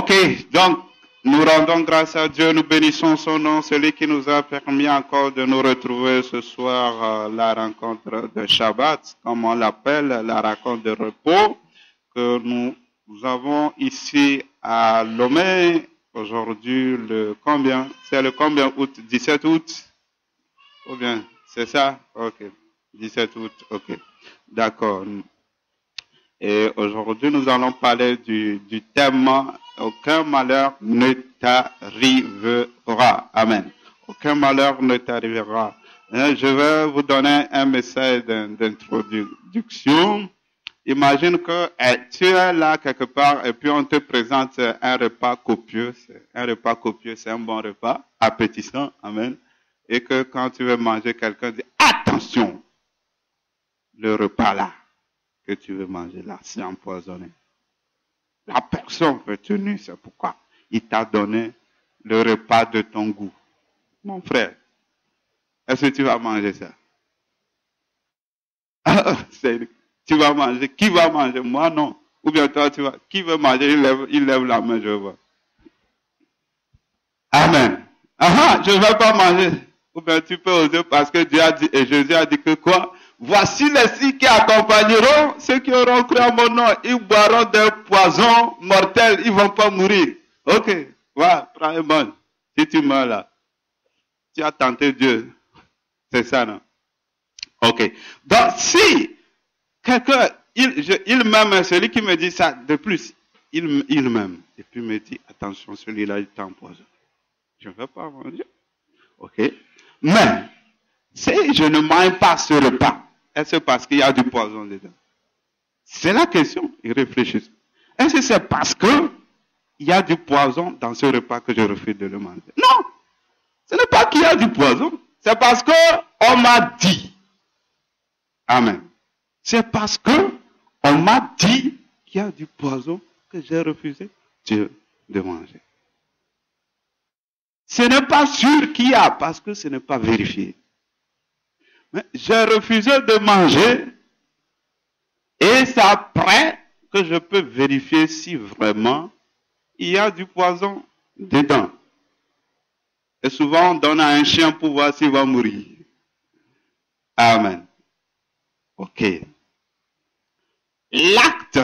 Ok, donc nous rendons grâce à Dieu, nous bénissons son nom, celui qui nous a permis encore de nous retrouver ce soir, la rencontre de Shabbat, comme on l'appelle, la rencontre de repos, que nous avons ici à Lomé, aujourd'hui le combien? C'est le combien août? 17 août? Ou bien, c'est ça? Ok, 17 août, ok, d'accord. Et aujourd'hui, nous allons parler du thème « Aucun malheur ne t'arrivera ». Amen. Aucun malheur ne t'arrivera. Je vais vous donner un message d'introduction. Imagine que tu es là quelque part et puis on te présente un repas copieux. Un repas copieux, c'est un bon repas, appétissant. Amen. Et que quand tu veux manger, quelqu'un dit « Attention, le repas là que tu veux manger là, c'est empoisonné. » La personne peut tenir, c'est pourquoi il t'a donné le repas de ton goût. Mon frère, est-ce que tu vas manger ça? Tu vas manger. Qui va manger? Moi, non. Ou bien toi, tu vas. Qui veut manger? Il lève la main, je vois. Amen. Je ne vais pas manger. Ou bien tu peux oser parce que Dieu a dit, et Jésus a dit que quoi? Voici les signes qui accompagneront ceux qui auront cru en mon nom. Ils boiront des poisons mortels. Ils ne vont pas mourir. Ok. Voilà, prends un bon. Si tu meurs là, tu as tenté Dieu. C'est ça, non? Ok. Donc, si quelqu'un, il m'aime, celui qui me dit ça, de plus, il m'aime. Et puis me dit, attention, celui-là, il t'empoisonne. Je ne vais pas manger. Ok. Mais, si je ne mange pas ce repas, est-ce parce qu'il y a du poison dedans? C'est la question. Ils réfléchissent. Est-ce que c'est parce qu'il y a du poison dans ce repas que je refuse de le manger? Non. Ce n'est pas qu'il y a du poison. C'est parce qu'on m'a dit. Amen. C'est parce qu'on m'a dit qu'il y a du poison que j'ai refusé de manger. Ce n'est pas sûr qu'il y a parce que ce n'est pas vérifié. Mais j'ai refusé de manger et c'est après que je peux vérifier si vraiment il y a du poison dedans. Et souvent on donne à un chien pour voir s'il va mourir. Amen. Ok. L'acte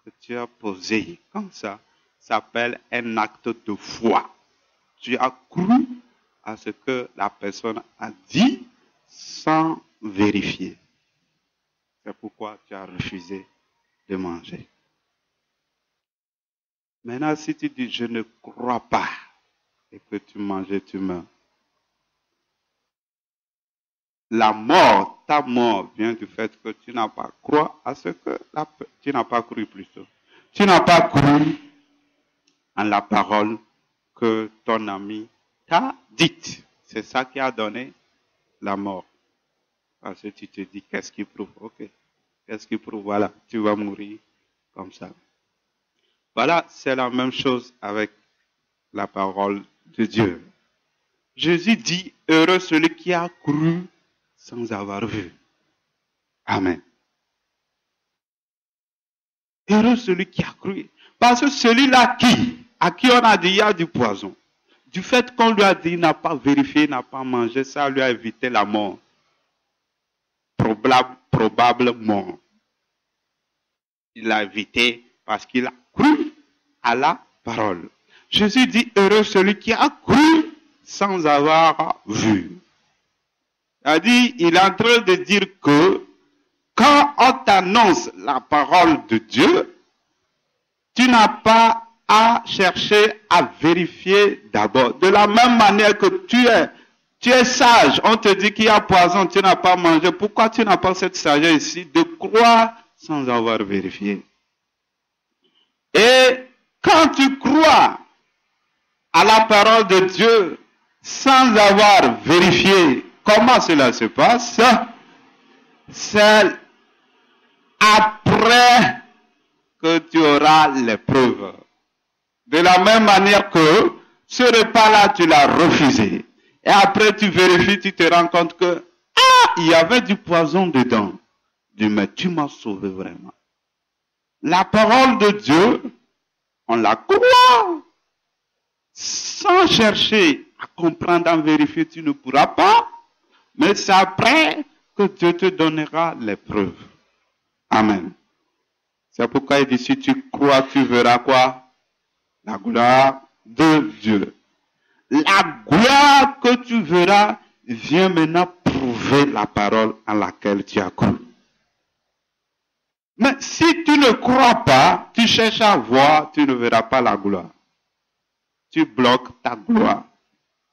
que tu as posé comme ça s'appelle un acte de foi. Tu as cru à ce que la personne a dit sans vérifier. C'est pourquoi tu as refusé de manger. Maintenant, si tu dis, je ne crois pas, et que tu manges, tu meurs. La mort, ta mort vient du fait que tu n'as pas cru à ce que tu n'as pas cru plutôt. Tu n'as pas cru en la parole que ton ami t'a dite. C'est ça qui a donné la mort. Parce que tu te dis, qu'est-ce qui prouve? Ok. Qu'est-ce qui prouve? Voilà, tu vas mourir comme ça. Voilà, c'est la même chose avec la parole de Dieu. Jésus dit, heureux celui qui a cru sans avoir vu. Amen. Heureux celui qui a cru. Parce que celui-là à qui on a dit, il y a du poison. Du fait qu'on lui a dit, il n'a pas vérifié, il n'a pas mangé, ça lui a évité la mort. Probablement. Il l'a évité parce qu'il a cru à la parole. Jésus dit, heureux celui qui a cru sans avoir vu. Il est en train de dire que quand on t'annonce la parole de Dieu, tu n'as pas à chercher à vérifier d'abord. De la même manière que tu es sage, on te dit qu'il y a poison, tu n'as pas mangé. Pourquoi tu n'as pas cette sagesse ici de croire sans avoir vérifié? Et quand tu crois à la parole de Dieu sans avoir vérifié, comment cela se passe? C'est après que tu auras les preuves. De la même manière que ce repas-là, tu l'as refusé. Et après, tu vérifies, tu te rends compte que, il y avait du poison dedans. Tu dis, mais tu m'as sauvé vraiment. La parole de Dieu, on la croit. Sans chercher à comprendre, à vérifier, tu ne pourras pas. Mais c'est après que Dieu te donnera les preuves. Amen. C'est pourquoi il dit, si tu crois, tu verras quoi? La gloire de Dieu. La gloire que tu verras vient maintenant prouver la parole en laquelle tu as cru. Mais si tu ne crois pas, tu cherches à voir, tu ne verras pas la gloire. Tu bloques ta gloire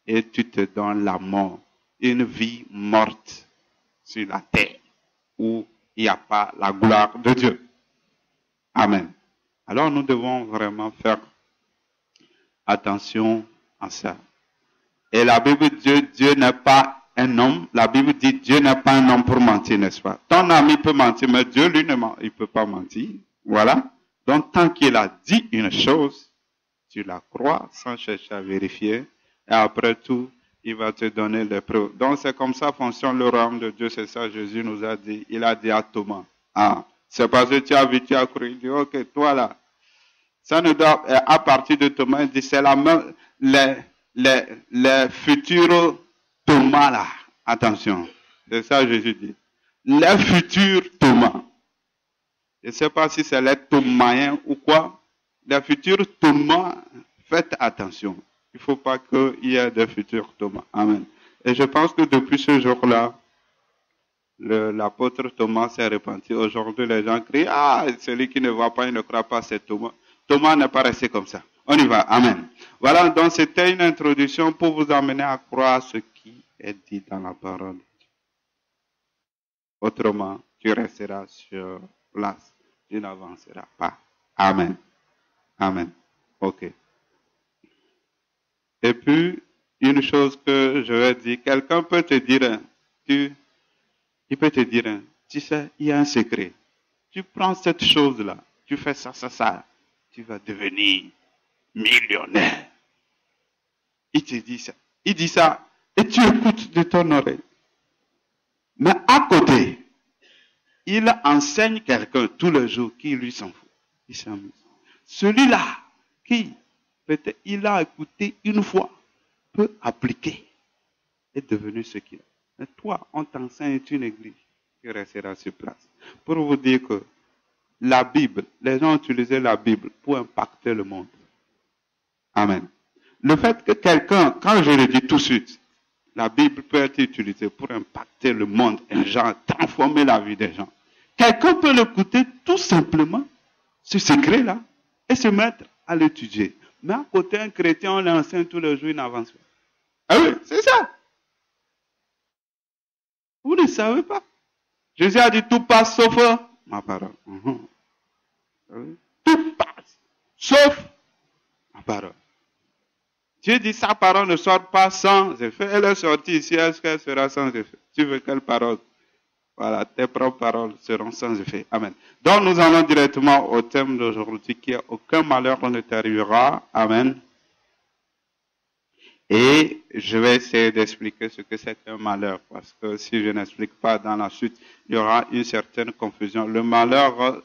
et tu te donnes la mort. Une vie morte sur la terre où il n'y a pas la gloire de Dieu. Amen. Alors nous devons vraiment faire attention à ça. Et la Bible dit, Dieu n'est pas un homme. La Bible dit, Dieu n'est pas un homme pour mentir, n'est-ce pas? Ton ami peut mentir, mais Dieu, lui, il ne peut pas mentir. Voilà. Donc, tant qu'il a dit une chose, tu la crois sans chercher à vérifier. Et après tout, il va te donner les preuves. Donc, c'est comme ça fonctionne le royaume de Dieu. C'est ça, Jésus nous a dit. Il a dit à Thomas, ah, c'est parce que tu as vu, tu as cru. Il dit, ok, toi là. Ça ne doit, à partir de Thomas, il dit, c'est la même, les futurs Thomas là. Attention. C'est ça, Jésus dit. Les futurs Thomas. Je ne sais pas si c'est les Thomaïens ou quoi. Les futurs Thomas, faites attention. Il ne faut pas qu'il y ait de futurs Thomas. Amen. Et je pense que depuis ce jour-là, l'apôtre Thomas s'est repenti. Aujourd'hui, les gens crient, ah, celui qui ne voit pas, il ne croit pas, c'est Thomas. Thomas n'est pas resté comme ça. On y va. Amen. Voilà, donc c'était une introduction pour vous amener à croire ce qui est dit dans la parole. Autrement, tu resteras sur place. Tu n'avanceras pas. Amen. Amen. Ok. Et puis, une chose que je vais dire, quelqu'un peut te dire, il peut te dire, tu sais, il y a un secret. Tu prends cette chose-là, tu fais ça, tu vas devenir millionnaire. Il te dit ça. Il dit ça, et tu écoutes de ton oreille. Mais à côté, il enseigne quelqu'un tous les jours qui lui s'en fout. Il s'amuse. Celui-là, qui peut-être il a écouté une fois, peut appliquer et devenir ce qu'il est. Mais toi, on t'enseigne une église qui restera sur place. Pour vous dire que la Bible, les gens utilisaient la Bible pour impacter le monde. Amen. Le fait que quelqu'un, quand je le dis tout de suite, la Bible peut être utilisée pour impacter le monde, un genre, transformer la vie des gens. Quelqu'un peut l'écouter tout simplement, ce secret-là, et se mettre à l'étudier. Mais à côté, un chrétien, on l'enseigne tous les jours, il n'avance pas. Ah oui, c'est ça. Vous ne savez pas. Jésus a dit, tout passe sauf ma parole. Tout passe sauf ma parole. Dieu dit, sa parole ne sort pas sans effet. Elle est sortie ici, est-ce qu'elle sera sans effet? Tu veux quelle parole? Voilà, tes propres paroles seront sans effet. Amen. Donc nous allons directement au thème d'aujourd'hui qui est aucun malheur ne t'arrivera. Amen. Et je vais essayer d'expliquer ce que c'est qu'un malheur, parce que si je n'explique pas dans la suite, il y aura une certaine confusion. Le malheur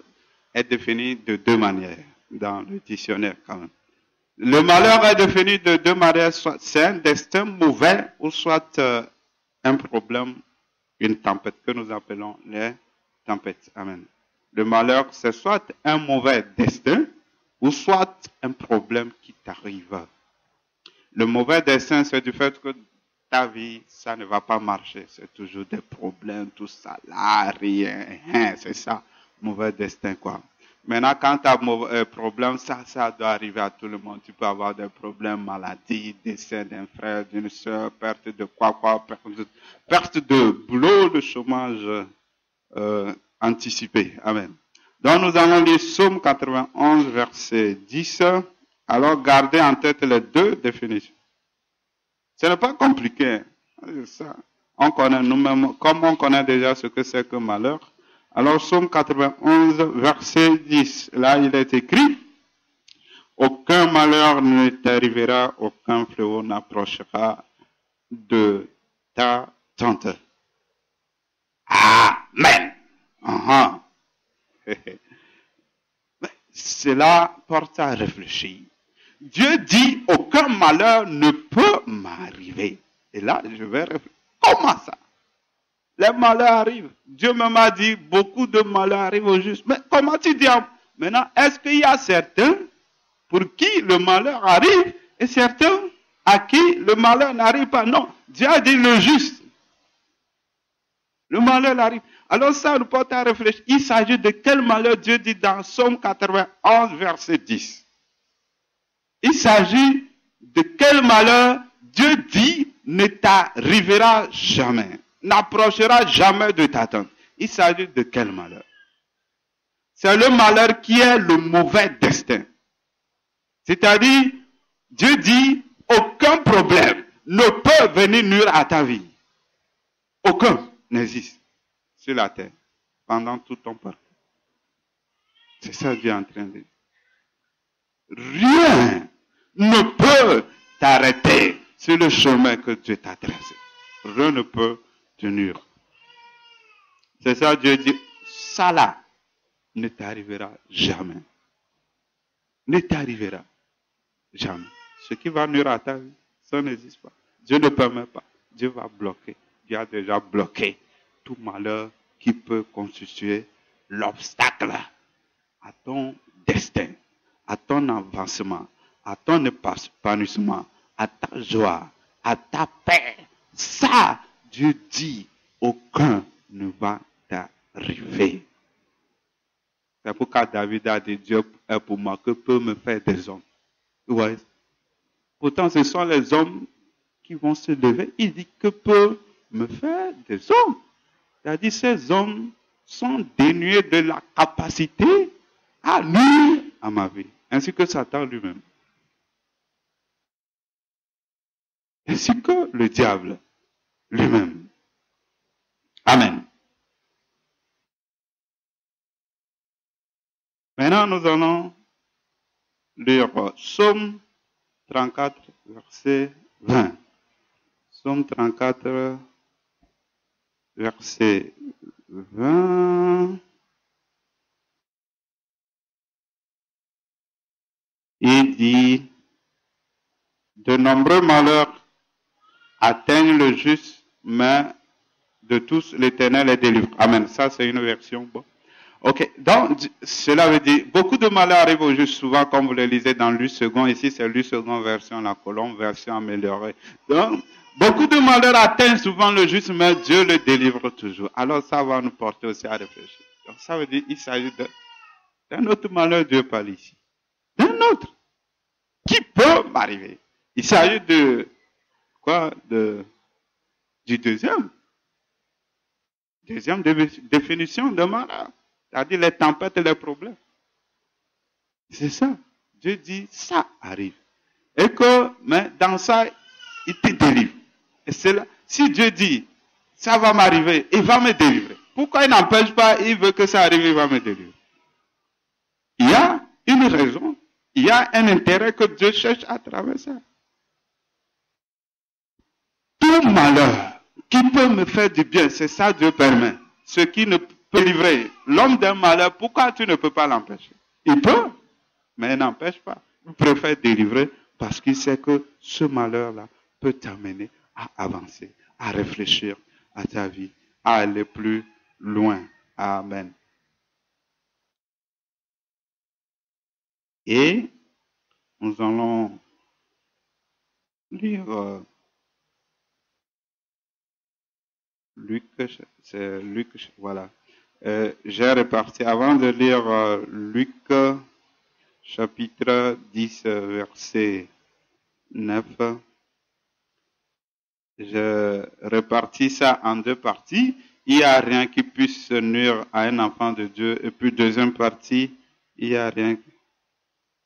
est défini de deux manières dans le dictionnaire quand même. Le malheur est défini de deux manières, soit c'est un destin mauvais ou soit un problème, une tempête que nous appelons les tempêtes. Amen. Le malheur, c'est soit un mauvais destin ou soit un problème qui t'arrive. Le mauvais destin, c'est du fait que ta vie, ça ne va pas marcher. C'est toujours des problèmes, tout ça, là, rien. C'est ça, mauvais destin, quoi. Maintenant, quand tu as un problème, ça doit arriver à tout le monde. Tu peux avoir des problèmes, maladie, décès d'un frère, d'une soeur, perte de quoi, perte de boulot, de chômage anticipé. Amen. Donc, nous allons lire Psaume 91, verset 10. Alors, gardez en tête les deux définitions. Ce n'est pas compliqué. C'est ça. On connaît nous-mêmes, comme on connaît déjà ce que c'est que malheur. Alors, Psaume 91, verset 10. Là, il est écrit, « Aucun malheur ne t'arrivera, aucun fléau n'approchera de ta tente. » Amen. cela porte à réfléchir. Dieu dit, aucun malheur ne peut m'arriver. Et là, je vais réfléchir. Comment ça? Les malheurs arrivent. Dieu m'a dit, beaucoup de malheurs arrivent au juste. Mais comment tu dis? Maintenant, est-ce qu'il y a certains pour qui le malheur arrive et certains à qui le malheur n'arrive pas? Non. Dieu a dit le juste. Le malheur arrive. Alors ça nous porte à réfléchir. Il s'agit de quel malheur Dieu dit dans Psaume 91, verset 10. Il s'agit de quel malheur Dieu dit ne t'arrivera jamais, n'approchera jamais de ta tente. Il s'agit de quel malheur? C'est le malheur qui est le mauvais destin. C'est-à-dire, Dieu dit, aucun problème ne peut venir nuire à ta vie. Aucun n'existe sur la terre pendant tout ton parcours. C'est ça que Dieu est en train de dire. Rien ne peut t'arrêter sur le chemin que Dieu t'a tracé. Rien ne peut te nuire. C'est ça que Dieu dit. Ça là ne t'arrivera jamais. Ne t'arrivera jamais. Ce qui va nuire à ta vie, ça n'existe pas. Dieu ne permet pas. Dieu va bloquer. Dieu a déjà bloqué tout malheur qui peut constituer l'obstacle à ton destin, à ton avancement, à ton épanouissement, à ta joie, à ta paix. Ça, Dieu dit, aucun ne va t'arriver. C'est pourquoi David a dit, Dieu est pour moi, que peut me faire des hommes? Vous voyez? Pourtant, ce sont les hommes qui vont se lever. Il dit, que peut me faire des hommes? C'est-à-dire, ces hommes sont dénués de la capacité à nuire à ma vie, ainsi que Satan lui-même. Ainsi que le diable lui-même. Amen. Maintenant, nous allons lire Psaume 34, verset 20. Psaume 34, verset 20. Il dit, de nombreux malheurs atteignent le juste, mais de tous l'Éternel est délivré. Amen. Ça, c'est une version. Bon. Ok. Donc, cela veut dire, beaucoup de malheurs arrivent au juste, souvent, comme vous le lisez dans Luc second. Ici, c'est Luc second version, la colombe, version améliorée. Donc, beaucoup de malheurs atteignent souvent le juste, mais Dieu le délivre toujours. Alors, ça va nous porter aussi à réfléchir. Donc, ça veut dire, il s'agit d'un autre malheur, Dieu parle ici. D'un autre. Qui peut m'arriver? Il s'agit de quoi? Du deuxième définition de malheur. C'est-à-dire les tempêtes et les problèmes. C'est ça. Dieu dit, ça arrive. Et que, mais dans ça, il te délivre. Et c'est là, si Dieu dit, ça va m'arriver, il va me délivrer. Pourquoi il n'empêche pas, il veut que ça arrive, il va me délivrer? Il y a une raison. Il y a un intérêt que Dieu cherche à travers ça. Tout malheur qui peut me faire du bien, c'est ça Dieu permet. Ce qui ne peut livrer l'homme d'un malheur, pourquoi tu ne peux pas l'empêcher? Il peut, mais il n'empêche pas. Il préfère délivrer parce qu'il sait que ce malheur-là peut t'amener à avancer, à réfléchir à ta vie, à aller plus loin. Amen. Et nous allons lire Luc, c'est Luc, voilà. J'ai réparti, avant de lire Luc, chapitre 10, verset 9, je répartis ça en deux parties. Il n'y a rien qui puisse nuire à un enfant de Dieu. Et puis, deuxième partie, il n'y a rien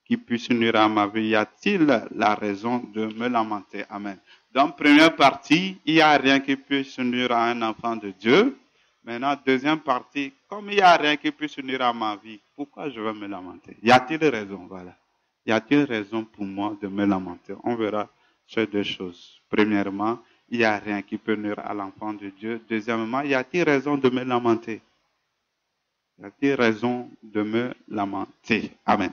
qui puisse nuire à ma vie. Y a-t-il la raison de me lamenter? Amen. Donc, première partie, il n'y a rien qui puisse nuire à un enfant de Dieu. Maintenant, deuxième partie, comme il n'y a rien qui puisse nuire à ma vie, pourquoi je vais me lamenter? Y a-t-il raison? Voilà. Y a-t-il raison pour moi de me lamenter? On verra ces deux choses. Premièrement, il n'y a rien qui peut nuire à l'enfant de Dieu. Deuxièmement, y a-t-il raison de me lamenter? Y a-t-il raison de me lamenter? Amen.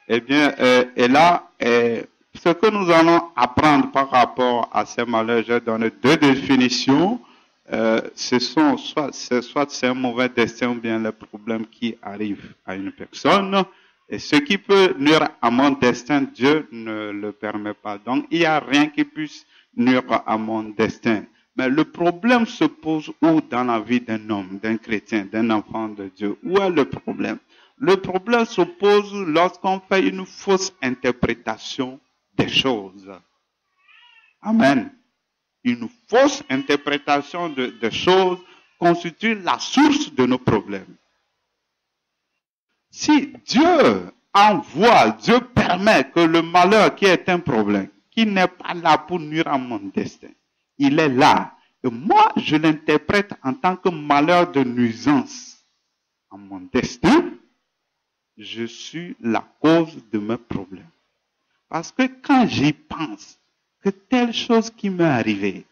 Eh bien, et là, ce que nous allons apprendre par rapport à ces malheurs, j'ai donné deux définitions. Ce sont soit c'est un mauvais destin ou bien le problème qui arrive à une personne. Et ce qui peut nuire à mon destin, Dieu ne le permet pas. Donc, il n'y a rien qui puisse nuire à mon destin. Mais le problème se pose où dans la vie d'un homme, d'un chrétien, d'un enfant de Dieu? Où est le problème? Le problème se pose lorsqu'on fait une fausse interprétation des choses. Amen. Une fausse interprétation des choses constitue la source de nos problèmes. Si Dieu envoie, Dieu permet que le malheur qui est un problème, qui n'est pas là pour nuire à mon destin, il est là. Et moi, je l'interprète en tant que malheur de nuisance à mon destin. Je suis la cause de mes problèmes. Parce que quand j'y pense, que telle chose qui m'est arrivée,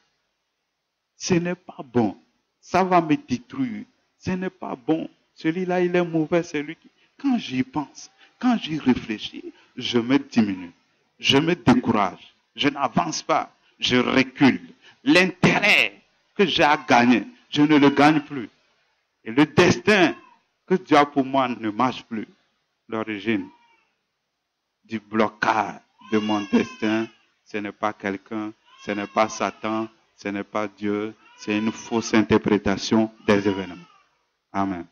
ce n'est pas bon. Ça va me détruire. Ce n'est pas bon. Celui-là, il est mauvais, celui qui... Quand j'y pense, quand j'y réfléchis, je me diminue. Je me décourage. Je n'avance pas. Je recule. L'intérêt que j'ai à gagner, je ne le gagne plus. Et le destin que Dieu a pour moi ne marche plus. L'origine du blocage de mon destin, ce n'est pas quelqu'un, ce n'est pas Satan, ce n'est pas Dieu, c'est une fausse interprétation des événements. Amen.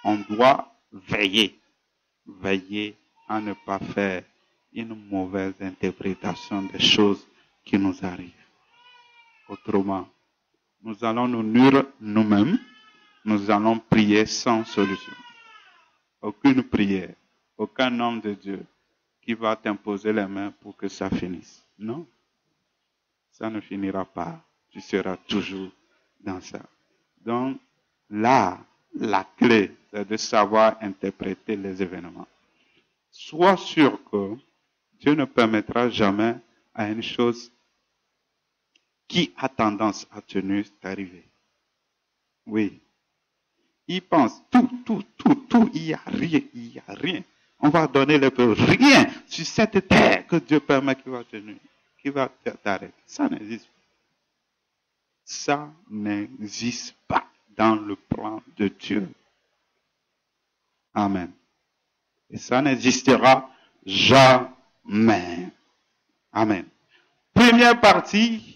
On doit veiller à ne pas faire une mauvaise interprétation des choses qui nous arrivent. Autrement, nous allons nous nuire nous-mêmes, nous allons prier sans solution. Aucune prière, aucun homme de Dieu qui va t'imposer les mains pour que ça finisse. Non, ça ne finira pas. Tu seras toujours dans ça. Donc, là, la clé, c'est de savoir interpréter les événements. Sois sûr que Dieu ne permettra jamais à une chose qui a tendance à te nuire d'arriver. Oui. Il pense tout, il n'y a rien. On va donner le peu, rien sur cette terre que Dieu permet qui va te nuire, qui va t'arrêter. Ça n'existe pas. Ça n'existe pas dans le plan de Dieu. Amen. Et ça n'existera jamais. Amen. Première partie,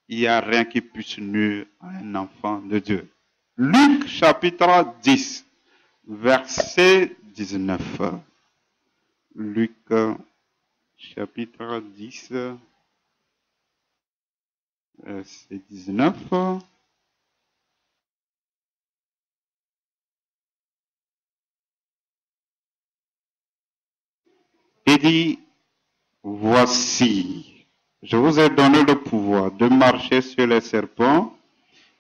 il n'y a rien qui puisse nuire à un enfant de Dieu. Luc chapitre 10, verset 19. Luc chapitre 10, verset 19. Il dit, voici, je vous ai donné le pouvoir de marcher sur les serpents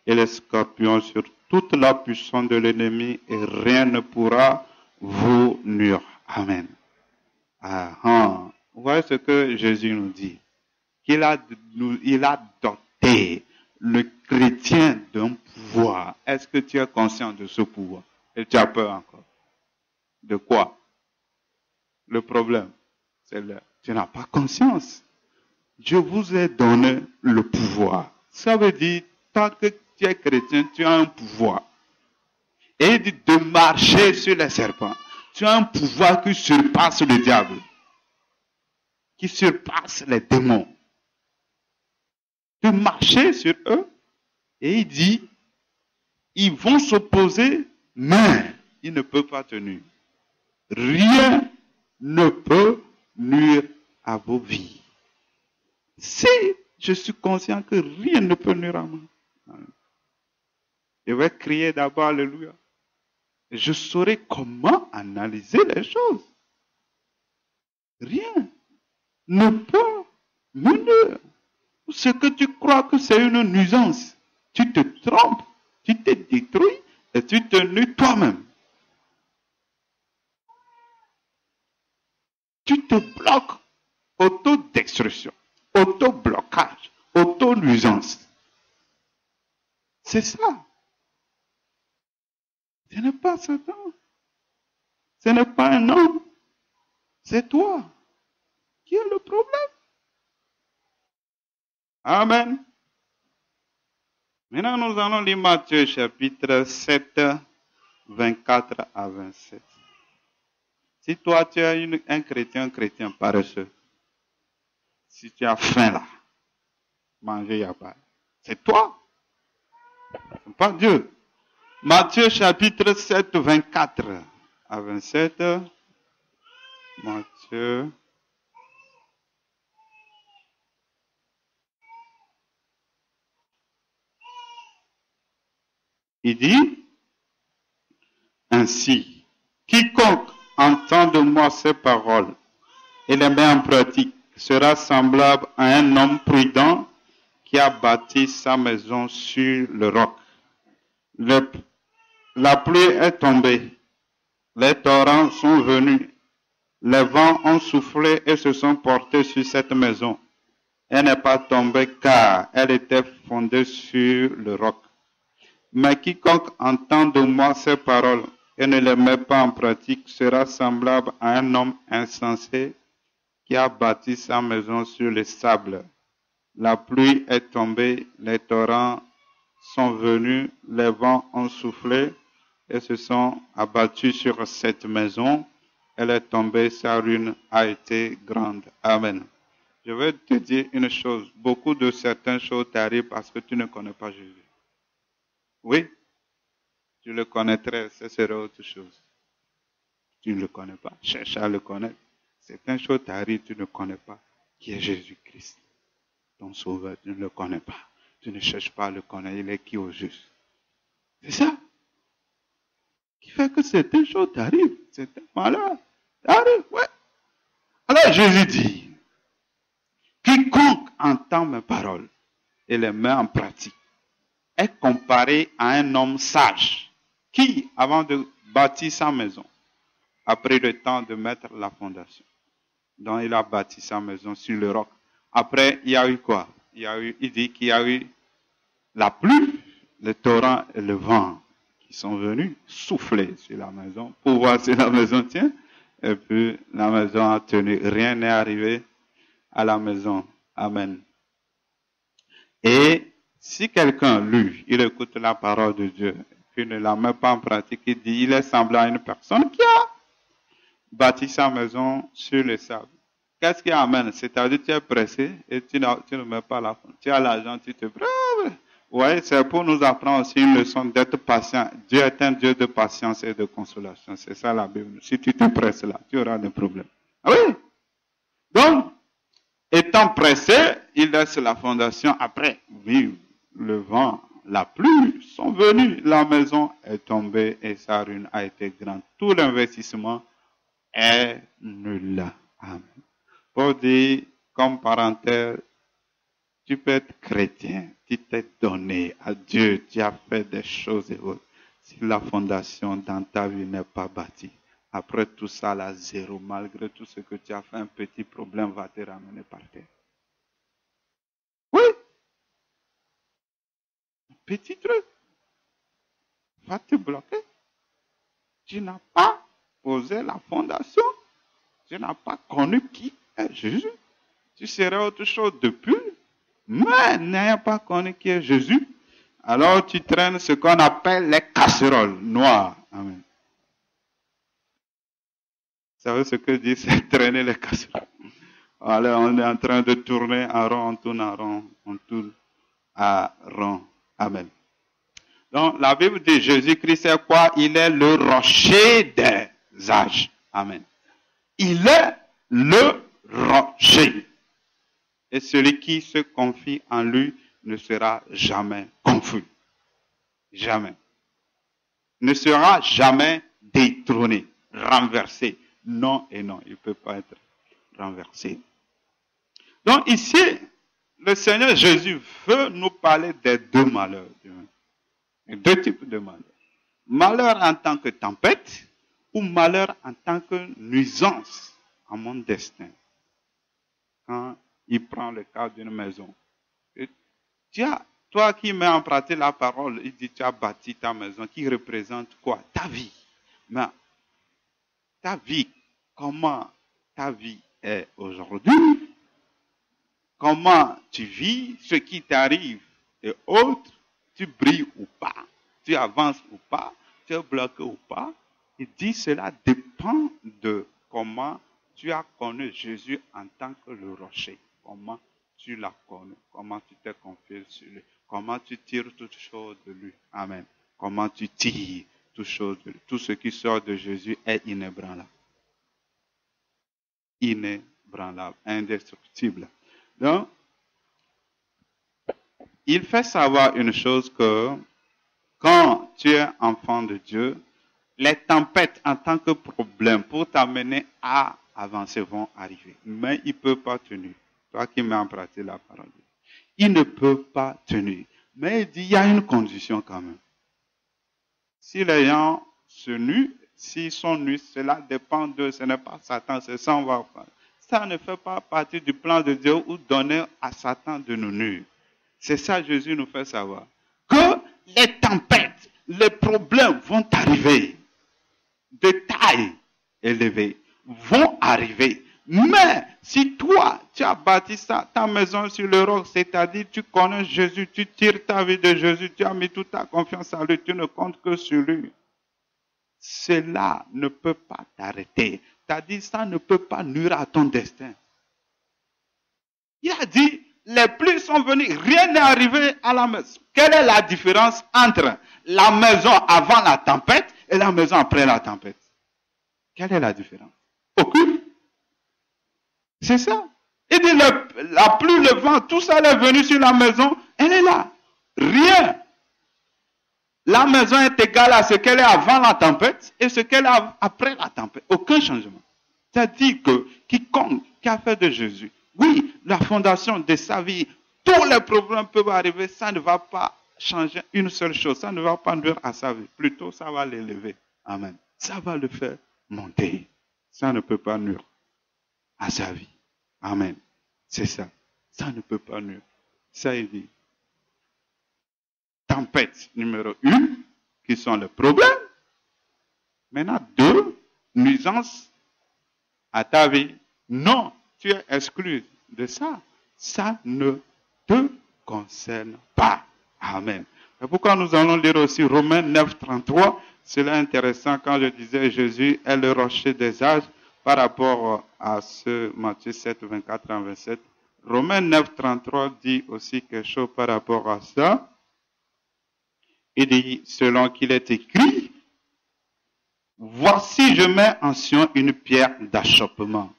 et les scorpions, sur toute la puissance de l'ennemi, et rien ne pourra vous nuire. Amen. Vous voyez ce que Jésus nous dit? Il a doté le chrétien d'un pouvoir. Est-ce que tu es conscient de ce pouvoir? Et tu as peur encore? De quoi? Le problème, c'est que tu n'as pas conscience. Je vous ai donné le pouvoir. Ça veut dire, tant que tu es chrétien, tu as un pouvoir. Et il dit de marcher sur les serpents. Tu as un pouvoir qui surpasse le diable, qui surpasse les démons. De marcher sur eux, et il dit, ils vont s'opposer, mais ils ne peuvent pas tenir. Rien ne peut nuire à vos vies. Si je suis conscient que rien ne peut nuire à moi, je vais crier d'abord Alléluia. Je saurai comment analyser les choses. Rien ne peut me nuire. Ce que tu crois que c'est une nuisance, tu te trompes, tu te détruis et tu te nuis toi-même. Tu te bloques. Autodestruction, auto-blocage, auto-nuisance. C'est ça. Ce n'est pas Satan. Ce n'est pas un homme. C'est toi qui es le problème. Amen. Maintenant, nous allons lire Matthieu chapitre 7, 24 à 27. Si toi, tu es un chrétien paresseux, si tu as faim là, manger, il n'y a pas. C'est toi. C'est pas Dieu. Matthieu chapitre 7, 24 à 27. Matthieu. Il dit ainsi, quiconque entend de moi ces paroles et les met en pratique sera semblable à un homme prudent qui a bâti sa maison sur le roc. La pluie est tombée, les torrents sont venus, les vents ont soufflé et se sont portés sur cette maison. Elle n'est pas tombée car elle était fondée sur le roc. Mais quiconque entend de moi ces paroles et ne les met pas en pratique sera semblable à un homme insensé qui a bâti sa maison sur le sable. La pluie est tombée, les torrents sont venus, les vents ont soufflé et se sont abattus sur cette maison. Elle est tombée, sa ruine a été grande. Amen. Je vais te dire une chose, beaucoup de certaines choses t'arrivent parce que tu ne connais pas Jésus. Oui, tu le connaîtrais, ce serait autre chose. Tu ne le connais pas, cherche à le connaître. Certaines choses t'arrivent, tu ne connais pas qui est Jésus-Christ. Ton sauveur, tu ne le connais pas. Tu ne cherches pas à le connaître, il est qui au juste. C'est ça qui fait que certaines choses t'arrivent, certains malheurs t'arrivent, ouais. Alors Jésus dit, quiconque entend mes paroles et les met en pratique est comparé à un homme sage qui, avant de bâtir sa maison, a pris le temps de mettre la fondation. Donc il a bâti sa maison sur le roc. Après, il y a eu quoi? Il dit qu'il y a eu la pluie, le torrent et le vent qui sont venus souffler sur la maison pour voir si la maison tient. Et puis la maison a tenu. Rien n'est arrivé à la maison. Amen. Et si quelqu'un, lui, il écoute la parole de Dieu, puis ne la met pas en pratique, il dit, il est semblable à une personne qui a bâti sa maison sur le sable. Qu'est-ce qui amène? C'est-à-dire que tu es pressé et tu ne mets pas la fond. Tu as l'argent, tu te prends. Oui, c'est pour nous apprendre aussi une leçon d'être patient. Dieu est un Dieu de patience et de consolation. C'est ça la Bible. Si tu te presses là, tu auras des problèmes. Ah oui? Donc, étant pressé, il laisse la fondation. Après, oui, le vent, la pluie sont venus. La maison est tombée et sa ruine a été grande. Tout l'investissement est nul. Amen. Pour dire, comme parenthèse, tu peux être chrétien, tu t'es donné à Dieu, tu as fait des choses et autres. Si la fondation dans ta vie n'est pas bâtie, après tout ça, la zéro, malgré tout ce que tu as fait, un petit problème va te ramener par terre. Oui. Un petit truc va te bloquer. Tu n'as pas posé la fondation. Tu n'as pas connu qui est Jésus. Tu serais autre chose depuis. Mais n'ayant pas connu qui est Jésus, alors tu traînes ce qu'on appelle les casseroles noires. Amen. Vous savez ce que dit, c'est traîner les casseroles. Alors on est en train de tourner en rond, on tourne en rond, on tourne à rond. Amen. Donc la Bible dit Jésus-Christ c'est quoi? Il est le rocher des âges. Amen. Il est le rocher. Et celui qui se confie en lui ne sera jamais confus. Jamais. Ne sera jamais détrôné, renversé. Non et non, il ne peut pas être renversé. Donc ici, le Seigneur Jésus veut nous parler des deux malheurs. Deux types de malheurs. Malheur en tant que tempête ou malheur en tant que nuisance à mon destin. Quand il prend le cas d'une maison. Tu as Toi qui mets en pratique la parole, il dit tu as bâti ta maison qui représente quoi? Ta vie. Mais ta vie, comment ta vie est aujourd'hui? Comment tu vis, ce qui t'arrive et autres, tu brilles ou pas, tu avances ou pas, tu es bloqué ou pas. Il dit cela dépend de comment tu as connu Jésus en tant que le rocher. Comment tu l'as connu, comment tu t'es confié sur lui, comment tu tires toutes choses de lui. Amen. Comment tu tires toutes choses de lui. Tout ce qui sort de Jésus est inébranlable. Inébranlable, indestructible. Donc, il fait savoir une chose que quand tu es enfant de Dieu, les tempêtes en tant que problème pour t'amener à avancer vont arriver. Mais il ne peut pas tenir. Toi qui mets en pratique la parole. Il ne peut pas tenir. Mais il dit, il y a une condition quand même. Si les gens se nuent, s'ils sont nus, cela dépend d'eux. Ce n'est pas Satan, c'est ça on va faire. Ça ne fait pas partie du plan de Dieu ou donner à Satan de nous nuire. C'est ça Jésus nous fait savoir. Que les tempêtes, les problèmes vont arriver. De taille élevée, vont arriver. Mais si toi, tu as bâti ça, ta maison sur le roc, c'est-à-dire tu connais Jésus, tu tires ta vie de Jésus, tu as mis toute ta confiance en lui, tu ne comptes que sur lui. Cela ne peut pas t'arrêter. C'est-à-dire ça ne peut pas nuire à ton destin. Il a dit, les pluies sont venues, rien n'est arrivé à la maison. Quelle est la différence entre la maison avant la tempête et la maison après la tempête? Quelle est la différence? Aucune. C'est ça. Il dit, la pluie, le vent, tout ça est venu sur la maison, elle est là. Rien. La maison est égale à ce qu'elle est avant la tempête et ce qu'elle est après la tempête. Aucun changement. C'est-à-dire que quiconque qui a fait de Jésus, oui, la fondation de sa vie, tous les problèmes peuvent arriver, ça ne va pas changer une seule chose, ça ne va pas nuire à sa vie, plutôt ça va l'élever. Amen. Ça va le faire monter. Ça ne peut pas nuire à sa vie. Amen. C'est ça. Ça ne peut pas nuire. Ça, il dit. Tempête numéro 1, qui sont les problèmes. Maintenant, 2, nuisance à ta vie. Non, tu es exclu de ça. Ça ne te concerne pas. Amen. Et pourquoi nous allons lire aussi Romains 9, 33. C'est là intéressant quand je disais Jésus est le rocher des âges par rapport à ce Matthieu 7, 24 à 27. Romains 9, 33 dit aussi quelque chose par rapport à ça. Il dit, selon qu'il est écrit, voici je mets en Sion une pierre d'achoppement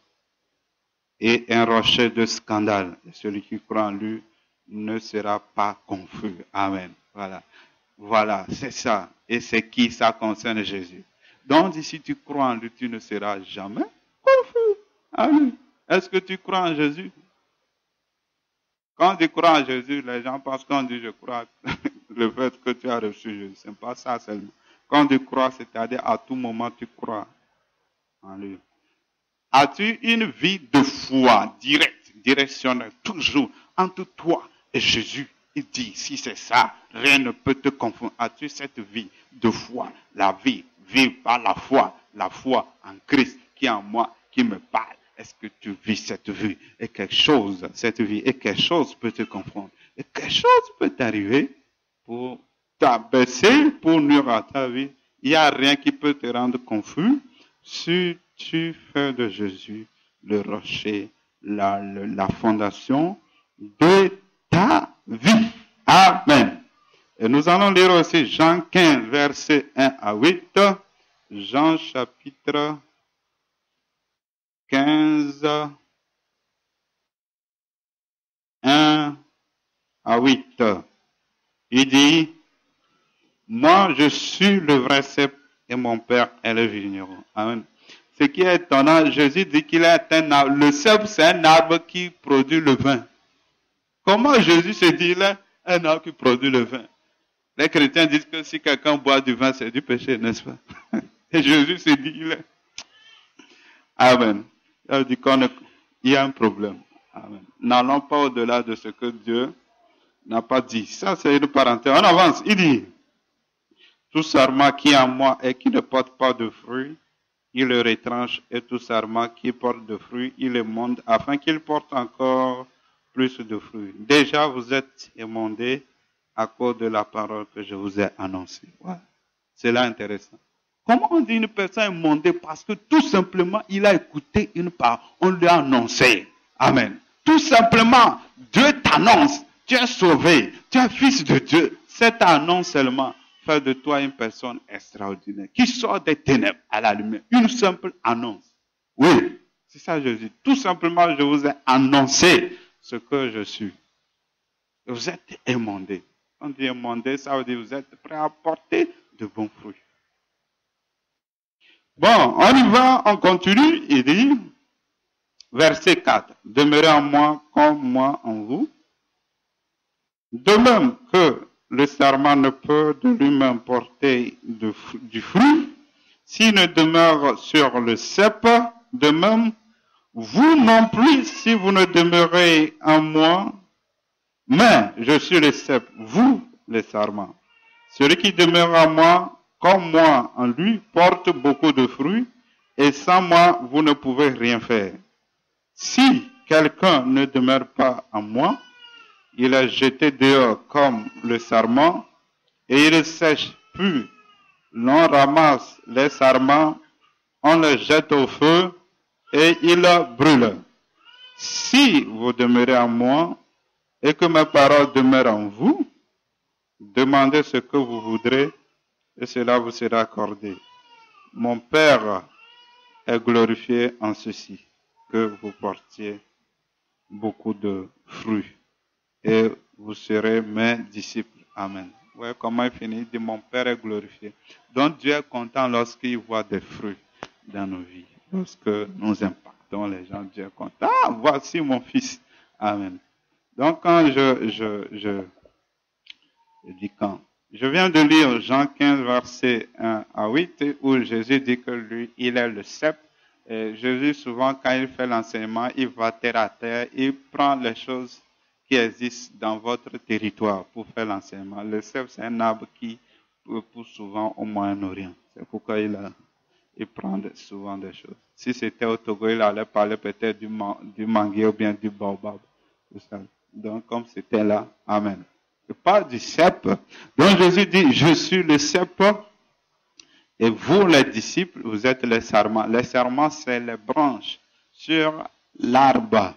et un rocher de scandale. Et celui qui croit en lui ne sera pas confus. Amen. Voilà. Voilà, c'est ça. Et c'est qui ça concerne Jésus. Donc, si tu crois en lui, tu ne seras jamais confus. Amen. Est-ce que tu crois en Jésus? Quand tu crois en Jésus, les gens pensent qu'on dit je crois le fait que tu as reçu Jésus. Ce n'est pas ça seulement. Quand tu crois, c'est-à-dire à tout moment tu crois en lui. As-tu une vie de foi directe, directionnelle, toujours entre toi et Jésus? Il dit, si c'est ça, rien ne peut te confondre. As-tu cette vie de foi? La vie, vivre par la foi en Christ qui est en moi, qui me parle. Est-ce que tu vis cette vie? Et quelque chose, cette vie, et quelque chose peut te confondre. Et quelque chose peut t'arriver pour t'abaisser, pour nuire à ta vie. Il n'y a rien qui peut te rendre confus si tu fais de Jésus le rocher, la fondation de ta vie. Amen. Et nous allons lire aussi Jean 15, versets 1 à 8. Jean chapitre 15, 1 à 8. Il dit, moi je suis le vrai cep et mon père est le vigneron. Amen. Ce qui est étonnant, Jésus dit qu'il est un arbre. Le cep, c'est un arbre qui produit le vin. Comment Jésus se dit, il est un arbre qui produit le vin? Les chrétiens disent que si quelqu'un boit du vin, c'est du péché, n'est-ce pas? Et Jésus se dit, il est. Amen. Il y a un problème. Amen. N'allons pas au-delà de ce que Dieu n'a pas dit. Ça, c'est une parenthèse. On avance. Il dit, tout serment qui est en moi et qui ne porte pas de fruits, il le retranche, et tout serment qui porte de fruits, il le monte, afin qu'il porte encore plus de fruits. Déjà, vous êtes émondés à cause de la parole que je vous ai annoncée. Ouais. C'est là intéressant. Comment on dit une personne émondée? Parce que tout simplement, il a écouté une parole. On lui a annoncé. Amen. Tout simplement, Dieu t'annonce. Tu es sauvé. Tu es fils de Dieu. Cette annonce seulement fait de toi une personne extraordinaire qui sort des ténèbres à la lumière. Une simple annonce. Oui, c'est ça Jésus. Tout simplement, je vous ai annoncé ce que je suis. Vous êtes émondés. On dit émondé, ça veut dire vous êtes prêts à porter de bons fruits. Bon, on y va, on continue. Il dit, verset 4, demeurez en moi comme moi en vous. De même que le serment ne peut de lui-même porter du fruit, s'il ne demeure sur le cep, de même, vous non plus, si vous ne demeurez en moi, mais je suis le cep, vous le serment. Celui qui demeure en moi, comme moi en lui, porte beaucoup de fruits, et sans moi, vous ne pouvez rien faire. Si quelqu'un ne demeure pas en moi, il est jeté dehors comme le sarment, et il sèche, puis l'on ramasse les sarments, on les jette au feu, et ils brûlent. Si vous demeurez en moi, et que mes paroles demeurent en vous, demandez ce que vous voudrez, et cela vous sera accordé. Mon Père est glorifié en ceci, que vous portiez beaucoup de fruits, et vous serez mes disciples. Amen. Vous voyez comment il finit? Il dit, mon Père est glorifié. Donc Dieu est content lorsqu'il voit des fruits dans nos vies. Lorsque nous impactons les gens, Dieu est content. Ah, voici mon fils. Amen. Donc quand je dis quand. Je viens de lire Jean 15, versets 1 à 8, où Jésus dit que lui, il est le cep. Et Jésus, souvent, quand il fait l'enseignement, il va terre à terre, il prend les choses qui existent dans votre territoire pour faire l'enseignement. Le cep, c'est un arbre qui pousse souvent au Moyen-Orient. C'est pourquoi il prend souvent des choses. Si c'était au Togo, il allait parler peut-être du manguier ou bien du baobab. Donc, comme c'était là, amen. Il parle du cep. Donc, Jésus dit, je suis le cep. Et vous, les disciples, vous êtes les sarments. Les sarments, c'est les branches sur l'arbre.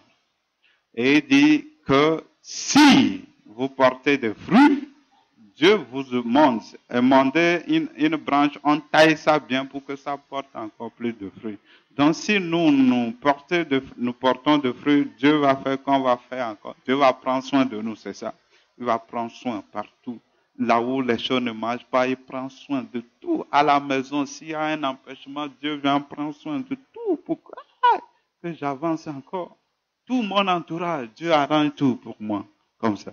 Et il dit que si vous portez des fruits, Dieu vous demande, demandez une branche, on taille ça bien pour que ça porte encore plus de fruits. Donc si nous portons de fruits, Dieu va faire qu'on va faire encore. Dieu va prendre soin de nous, c'est ça. Il va prendre soin partout. Là où les choses ne marchent pas, il prend soin de tout. À la maison, s'il y a un empêchement, Dieu vient prendre soin de tout pour que j'avance encore. Tout mon entourage, Dieu arrange tout pour moi, comme ça.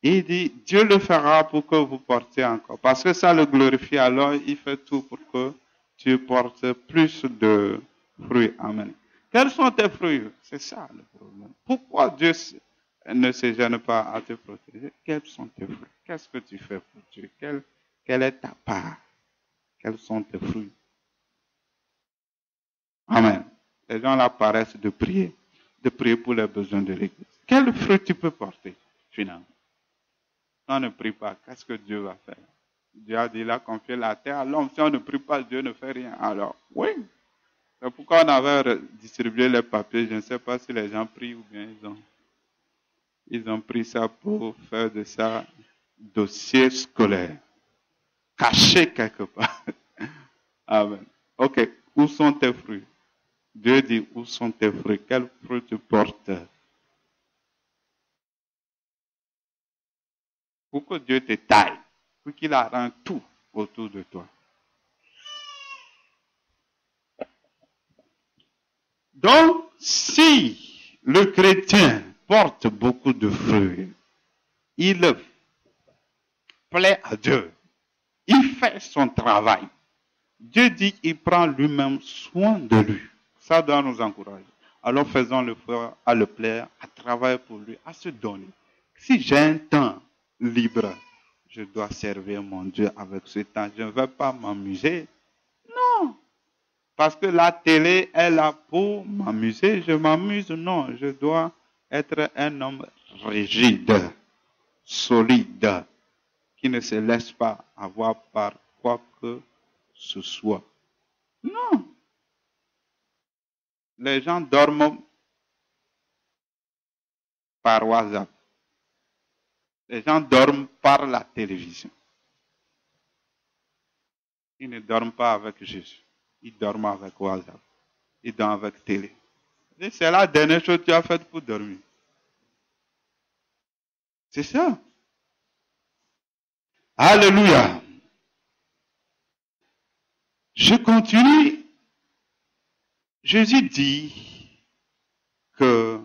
Il dit, Dieu le fera pour que vous portiez encore. Parce que ça le glorifie, alors il fait tout pour que tu portes plus de fruits. Amen. Quels sont tes fruits? C'est ça le problème. Pourquoi Dieu ne se gêne pas à te protéger? Quels sont tes fruits? Qu'est-ce que tu fais pour Dieu? Quelle est ta part? Quels sont tes fruits? Amen. Les gens là paraissent de prier pour les besoins de l'Église. Quel fruit tu peux porter, finalement? On ne prie pas, qu'est-ce que Dieu va faire? Dieu a dit, il a confié la terre à l'homme. Si on ne prie pas, Dieu ne fait rien. Alors, oui. C'est pourquoi on avait distribué les papiers. Je ne sais pas si les gens prient ou bien ils ont pris ça pour faire de ça dossier scolaire. Caché quelque part. Amen. Ok, où sont tes fruits? Dieu dit, où sont tes fruits? Quels fruits tu portes? Pour que Dieu te taille, pour qu'il arrange tout autour de toi. Donc, si le chrétien porte beaucoup de fruits, il plaît à Dieu, il fait son travail. Dieu dit qu'il prend lui-même soin de lui. Ça doit nous encourager. Alors faisons le fort à le plaire, à travailler pour lui, à se donner. Si j'ai un temps libre, je dois servir mon Dieu avec ce temps. Je ne veux pas m'amuser. Non. Parce que la télé est là pour m'amuser. Je m'amuse. Non, je dois être un homme rigide, solide, qui ne se laisse pas avoir par quoi que ce soit. Non. Les gens dorment par WhatsApp. Les gens dorment par la télévision. Ils ne dorment pas avec Jésus. Ils dorment avec WhatsApp. Ils dorment avec télé. Et c'est la dernière chose que tu as faite pour dormir. C'est ça. Alléluia. Je continue. Jésus dit que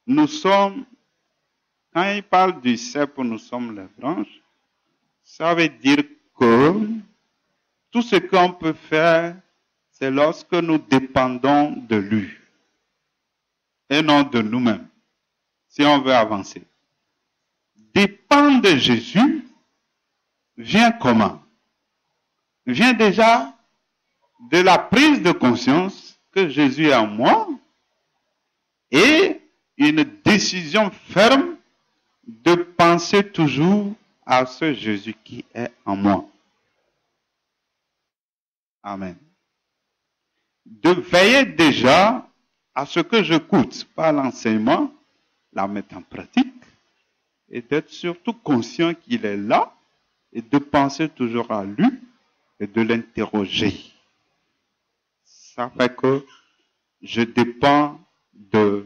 nous sommes, quand il parle du cep, nous sommes les branches, ça veut dire que tout ce qu'on peut faire, c'est lorsque nous dépendons de lui et non de nous-mêmes, si on veut avancer. Dépendre de Jésus vient comment? Vient déjà de la prise de conscience que Jésus est en moi et une décision ferme de penser toujours à ce Jésus qui est en moi. Amen. De veiller déjà à ce que j'écoute par l'enseignement, la mettre en pratique et d'être surtout conscient qu'il est là et de penser toujours à lui et de l'interroger. Ça fait que je dépends de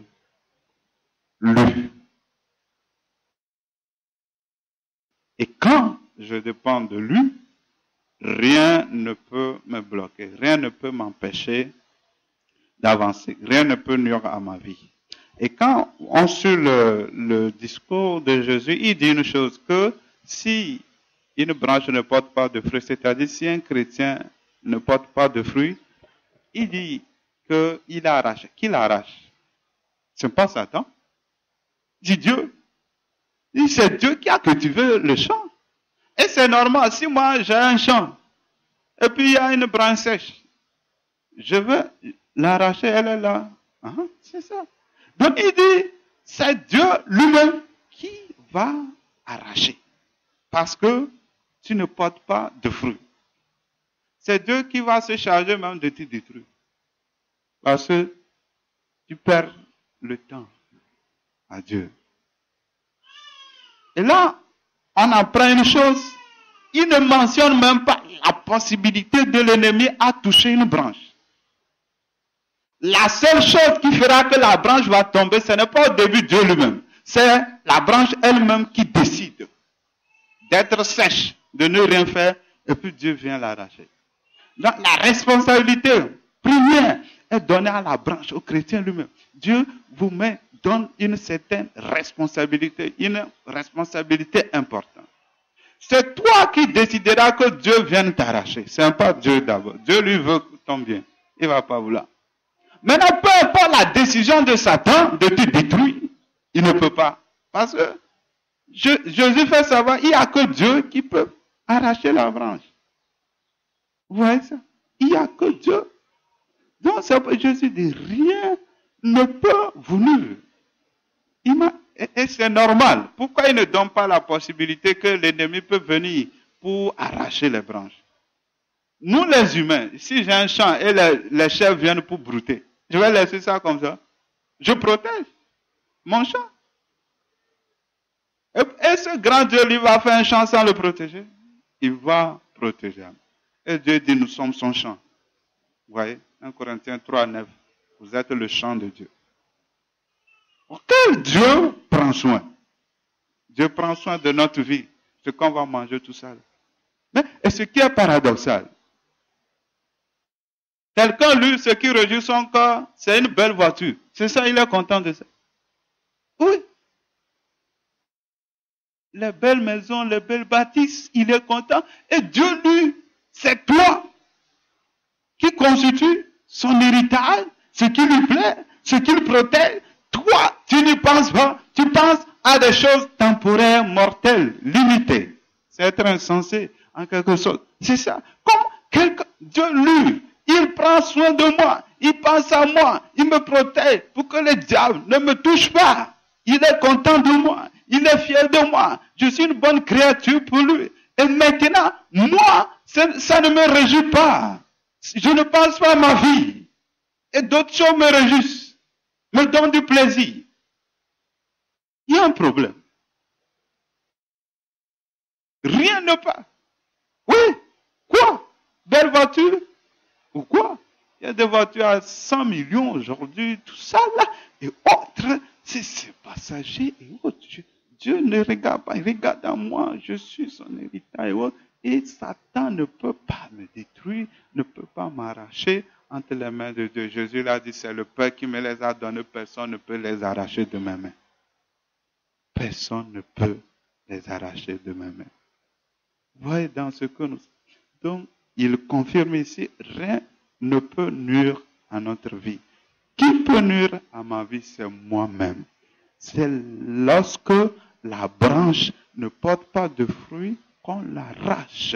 lui. Et quand je dépends de lui, rien ne peut me bloquer, rien ne peut m'empêcher d'avancer, rien ne peut nuire à ma vie. Et quand on suit le discours de Jésus, il dit une chose, que si une branche ne porte pas de fruits, c'est-à-dire si un chrétien ne porte pas de fruits, il dit qu'il arrache. Qui l'arrache? Ce n'est pas Satan. Il dit Dieu. Il dit c'est Dieu qui a cultivé le champ. Et c'est normal, si moi j'ai un champ, et puis il y a une branche sèche, je veux l'arracher, elle est là. C'est ça. Donc il dit, c'est Dieu lui-même qui va arracher. Parce que tu ne portes pas de fruits. C'est Dieu qui va se charger même de te détruire. Parce que tu perds le temps à Dieu. Et là, on apprend une chose. Il ne mentionne même pas la possibilité de l'ennemi à toucher une branche. La seule chose qui fera que la branche va tomber, ce n'est pas au début Dieu lui-même. C'est la branche elle-même qui décide d'être sèche, de ne rien faire, et puis Dieu vient l'arracher. Donc la responsabilité première est donnée à la branche, au chrétien lui-même. Dieu vous donne une certaine responsabilité, une responsabilité importante. C'est toi qui décideras que Dieu vienne t'arracher. Ce n'est pas Dieu d'abord. Dieu lui veut ton bien. Il ne va pas vouloir. Maintenant, peu importe la décision de Satan de te détruire, il ne peut pas. Parce que Jésus fait savoir, il n'y a que Dieu qui peut arracher la branche. Vous voyez ça? Il n'y a que Dieu. Donc, Jésus dit, rien ne peut vous nuire. Et c'est normal. Pourquoi il ne donne pas la possibilité que l'ennemi peut venir pour arracher les branches? Nous les humains, si j'ai un champ et les chèvres viennent pour brouter, je vais laisser ça comme ça. Je protège mon champ. Et ce grand Dieu, lui, va faire un champ sans le protéger? Il va protéger. Et Dieu dit, nous sommes son champ. Vous voyez, 1 Corinthiens 3, 9. Vous êtes le champ de Dieu. Quel Dieu prend soin? Dieu prend soin de notre vie. Ce qu'on va manger tout ça. Mais et ce qui est paradoxal, quelqu'un, lui, ce qui réjouit son corps, c'est une belle voiture. C'est ça, il est content de ça. Oui. Les belles maisons, les belles bâtisses, il est content. Et Dieu, lui, c'est toi qui constitue son héritage, ce qui lui plaît, ce qu'il protège. Toi, tu n'y penses pas. Tu penses à des choses temporaires, mortelles, limitées. C'est être insensé, en quelque sorte. C'est ça. Comme Dieu, lui, il prend soin de moi, il pense à moi, il me protège pour que le diable ne me touche pas. Il est content de moi, il est fier de moi. Je suis une bonne créature pour lui. Et maintenant, moi, ça ne me réjouit pas. Je ne pense pas à ma vie. Et d'autres choses me réjouissent, me donnent du plaisir. Il y a un problème. Rien ne passe. Oui, quoi? Belle voiture? Ou quoi? Il y a des voitures à 100 millions aujourd'hui, tout ça là. Et autres, c'est passager et autres. Dieu ne regarde pas, il regarde à moi, je suis son héritage et autres. Et Satan ne peut pas me détruire, ne peut pas m'arracher entre les mains de Dieu. Jésus l'a dit, c'est le Père qui me les a donnés, personne ne peut les arracher de mes mains. Personne ne peut les arracher de mes mains. Voyez dans ce que nous... Donc, il confirme ici, rien ne peut nuire à notre vie. Qui peut nuire à ma vie, c'est moi-même. C'est lorsque la branche ne porte pas de fruits qu'on l'arrache.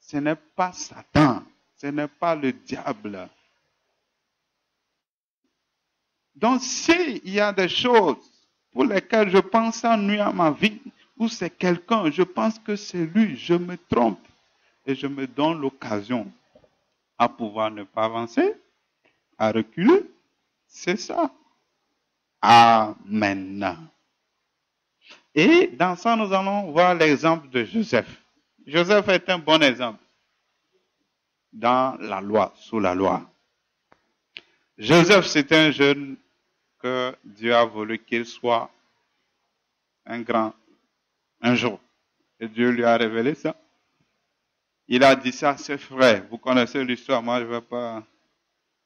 Ce n'est pas Satan, ce n'est pas le diable. Donc, s'il y a des choses pour lesquelles je pense ça nuit à ma vie, ou c'est quelqu'un, je pense que c'est lui, je me trompe, et je me donne l'occasion à pouvoir ne pas avancer, à reculer, c'est ça. Amen. Et dans ça, nous allons voir l'exemple de Joseph. Joseph est un bon exemple dans la loi, sous la loi. Joseph, c'est un jeune que Dieu a voulu qu'il soit un grand un jour. Et Dieu lui a révélé ça. Il a dit ça à ses frères. Vous connaissez l'histoire, moi je ne vais pas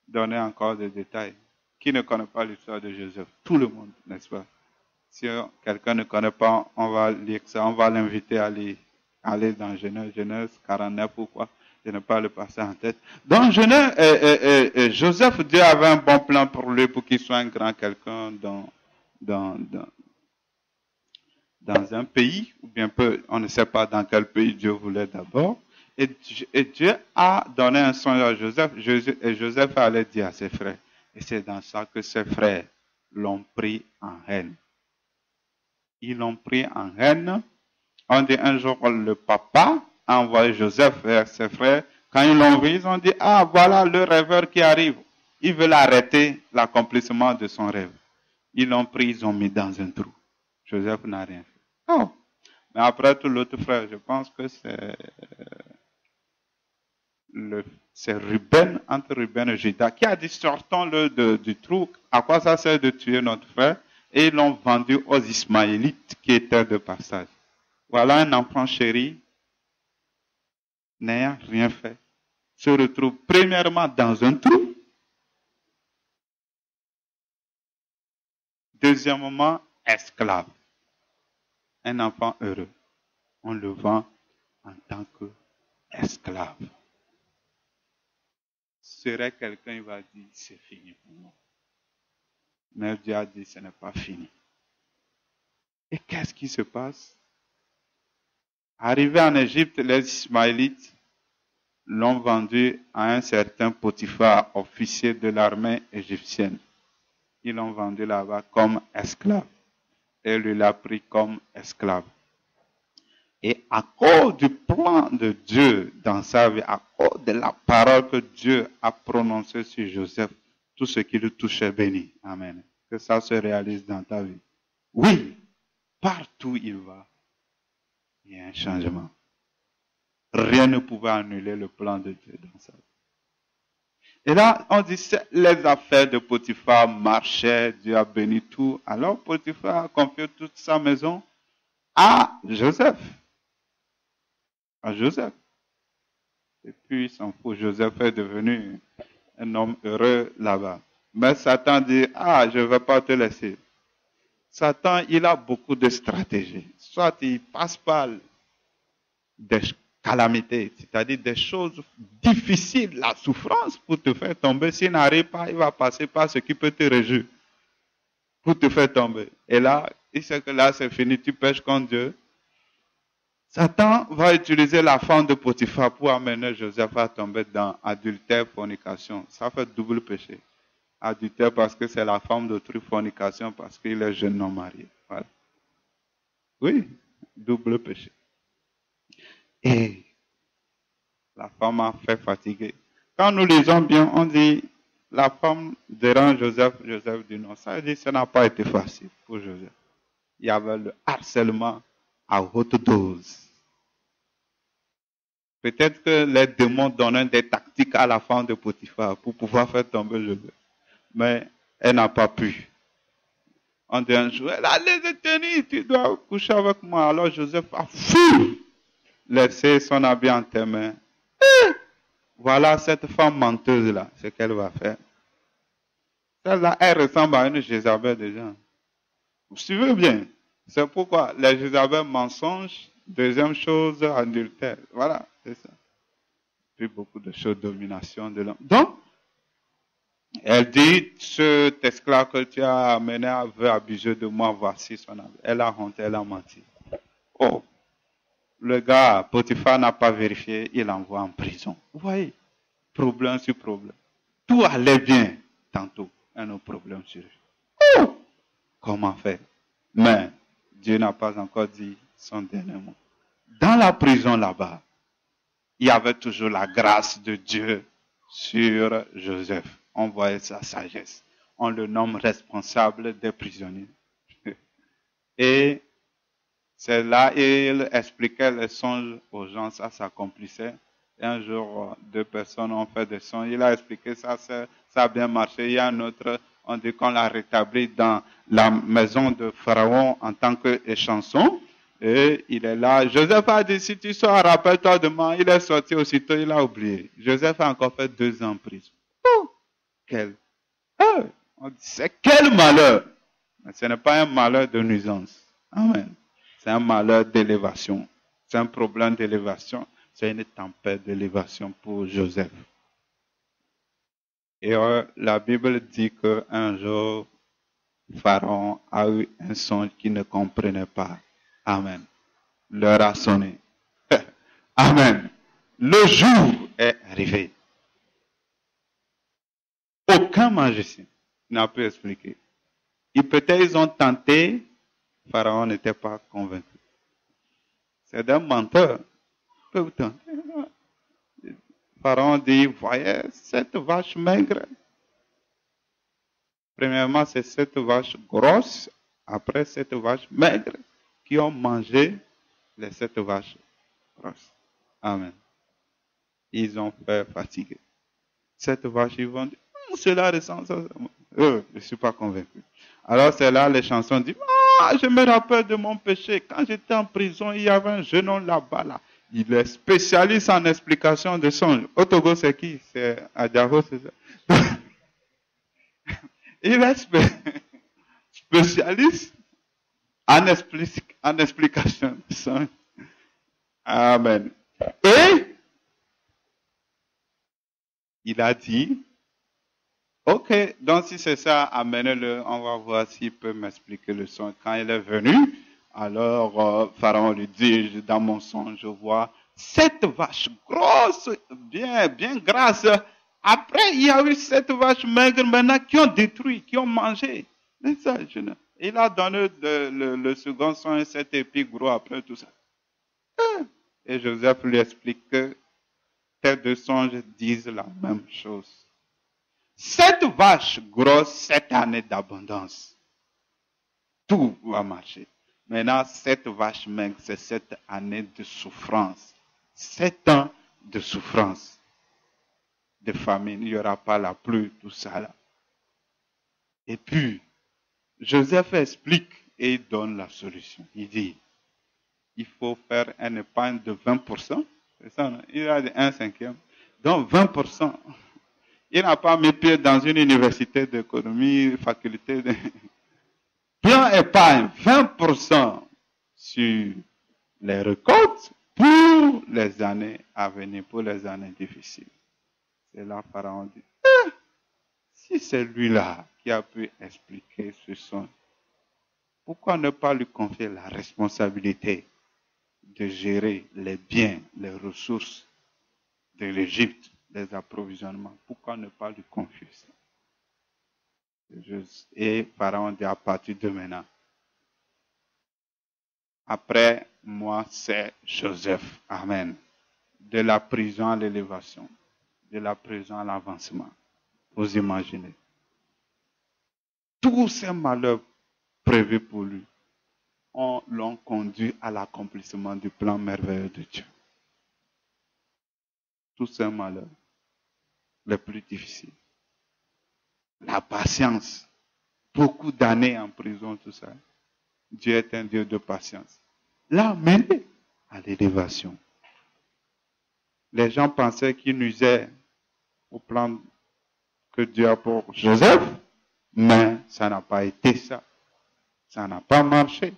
donner encore des détails. Qui ne connaît pas l'histoire de Joseph? Tout le monde, n'est-ce pas? Si quelqu'un ne connaît pas, on va lire ça, on va l'inviter à aller dans Genèse 49 ou quoi. Je n'ai pas le passé en tête. Dans Genèse, Joseph, Dieu avait un bon plan pour lui, pour qu'il soit un grand quelqu'un dans un pays, ou bien on ne sait pas dans quel pays Dieu voulait d'abord. Et Dieu a donné un songe à Joseph, et Joseph allait dire à ses frères. Et c'est dans ça que ses frères l'ont pris en haine. Ils l'ont pris en haine. On dit un jour, le papa a envoyé Joseph vers ses frères. Quand ils l'ont vu, ils ont dit, ah, voilà le rêveur qui arrive. Ils veulent arrêter l'accomplissement de son rêve. Ils l'ont pris, ils ont mis dans un trou. Joseph n'a rien fait. Oh. Mais après tout l'autre frère, je pense que c'est Ruben, entre Ruben et Judas, qui a dit, sortons-le du trou. À quoi ça sert de tuer notre frère? Et ils l'ont vendu aux Ismaélites qui étaient de passage. Voilà un enfant chéri, n'ayant rien fait, se retrouve premièrement dans un trou. Deuxièmement, esclave. Un enfant heureux. On le vend en tant qu'esclave. Serait quelqu'un, il va dire, c'est fini pour moi. Mais Dieu a dit, ce n'est pas fini. Et qu'est-ce qui se passe? Arrivé en Égypte, les Ismaélites l'ont vendu à un certain Potiphar, officier de l'armée égyptienne. Ils l'ont vendu là-bas comme esclave. Et lui l'a pris comme esclave. Et à cause du plan de Dieu dans sa vie, à cause de la parole que Dieu a prononcée sur Joseph, tout ce qui lui touchait béni. Amen. Que ça se réalise dans ta vie. Oui, partout il va, il y a un changement. Rien ne pouvait annuler le plan de Dieu dans sa vie. Et là, on dit, les affaires de Potiphar marchaient, Dieu a béni tout. Alors Potiphar a confié toute sa maison à Joseph. À Joseph. Et puis, il s'en fout, Joseph est devenu un homme heureux là-bas. Mais Satan dit, ah, je ne vais pas te laisser. Satan, il a beaucoup de stratégies. Soit il passe par des calamités, c'est-à-dire des choses difficiles, la souffrance pour te faire tomber. S'il n'arrive pas, il va passer par ce qui peut te réjouir. pour te faire tomber. Et là, il sait que là, c'est fini, tu pêches contre Dieu. Satan va utiliser la femme de Potiphar pour amener Joseph à tomber dans adultère, fornication. Ça fait double péché. Adultère parce que c'est la femme d'autrui, fornication parce qu'il est jeune non marié. Voilà. Oui, double péché. Et la femme a fait fatiguer. Quand nous lisons bien, on dit, la femme dérange Joseph. Joseph dit non. Ça veut dire que ça n'a pas été facile pour Joseph. Il y avait le harcèlement à haute dose. Peut-être que les démons donnaient des tactiques à la femme de Potiphar pour pouvoir faire tomber Joseph. Mais elle n'a pas pu. On dit un jour, elle a les éteignés, tu dois coucher avec moi. Alors Joseph a fou laissé son habit en tes mains. Voilà cette femme menteuse-là, ce qu'elle va faire. Celle-là, elle ressemble à une Jézabel déjà. Vous suivez bien. C'est pourquoi les Jézabel mensonges, deuxième chose, adultère. Voilà, c'est ça. Puis beaucoup de choses, domination de l'homme. Donc, elle dit, cet esclave que tu as amené veut abuser de moi, voici son habit. Elle a honte, elle a menti. Oh, le gars, Potiphar n'a pas vérifié, il l'envoie en prison. Vous voyez, problème sur problème. Tout allait bien, tantôt, un autre problème sur lui. Oh, comment faire? Mais Dieu n'a pas encore dit son dernier mot. Dans la prison là-bas, il y avait toujours la grâce de Dieu sur Joseph. On voyait sa sagesse. On le nomme responsable des prisonniers. Et c'est là il expliquait les songes aux gens, ça s'accomplissait. Et un jour, deux personnes ont fait des songes. Il a expliqué ça, ça a bien marché. Il y a un autre, on dit qu'on l'a rétabli dans la maison de Pharaon en tant qu'échanson. Et il est là. Joseph a dit, si tu sors, rappelle-toi demain. Il est sorti aussitôt, il a oublié. Joseph a encore fait 2 ans en prison. Oh, on dit, c'est quel malheur. Mais ce n'est pas un malheur de nuisance. Amen. C'est un malheur d'élévation. C'est un problème d'élévation. C'est une tempête d'élévation pour Joseph. Et la Bible dit qu'un jour, Pharaon a eu un songe qu'il ne comprenait pas. Amen. L'heure a sonné. Amen. Le jour est arrivé. Aucun magicien n'a pu expliquer. Et peut-être ils ont tenté, Pharaon n'était pas convaincu. C'est d'un menteur. Pharaon dit, voyez cette vache maigre. Premièrement, c'est cette vache grosse, après cette vache maigre, qui ont mangé les 7 vaches grosses. Amen. Ils ont fait fatiguer. Cette vache, ils vont dire, cela ressemble à ça. Je ne suis pas convaincu. Alors c'est là les chansons disent, je me rappelle de mon péché. Quand j'étais en prison, il y avait un jeune homme là-bas. Là. Il est spécialiste en explication de songes. Au Togo, c'est qui? C'est Adjavo, c'est ça. Il est spécialiste en explication de songes. Amen. Et il a dit, ok, donc si c'est ça, amenez-le, on va voir s'il peut m'expliquer le son. Quand il est venu, alors Pharaon lui dit, dans mon son, je vois 7 vaches grosses, bien grasses. Après, il y a eu 7 vaches maigres maintenant qui ont détruit, qui ont mangé. C'est ça, il a donné le second son et 7 épis gros après tout ça. Et Joseph lui explique que ces 2 songes disent la même chose. 7 vaches grosses, 7 années d'abondance. Tout va marcher. Maintenant, 7 vaches maigres, c'est 7 années de souffrance. 7 ans de souffrance. De famine, il n'y aura pas la pluie, tout ça là. Et puis, Joseph explique et il donne la solution. Il dit, il faut faire un épargne de 20%. C'est ça, non? Il a dit 1/5. Donc 20%. Il n'a pas mis pied dans une université d'économie, faculté de... Bien épargne 20% sur les récoltes pour les années à venir, pour les années difficiles. C'est là Pharaon dit, si c'est lui-là qui a pu expliquer ce songe, pourquoi ne pas lui confier la responsabilité de gérer les biens, les ressources de l'Égypte, les approvisionnements? Pourquoi ne pas lui confier ça? Et Pharaon dit à partir de maintenant, après moi, c'est Joseph. Amen. De la prison à l'élévation, de la prison à l'avancement. Vous imaginez. Tous ces malheurs prévus pour lui l'ont conduit à l'accomplissement du plan merveilleux de Dieu. Tous ces malheurs les plus difficiles. La patience. Beaucoup d'années en prison, tout ça. Dieu est un Dieu de patience. L'a amené à l'élévation. Les gens pensaient qu'il nuisait au plan que Dieu a pour Joseph, mais ça n'a pas été ça. Ça n'a pas marché.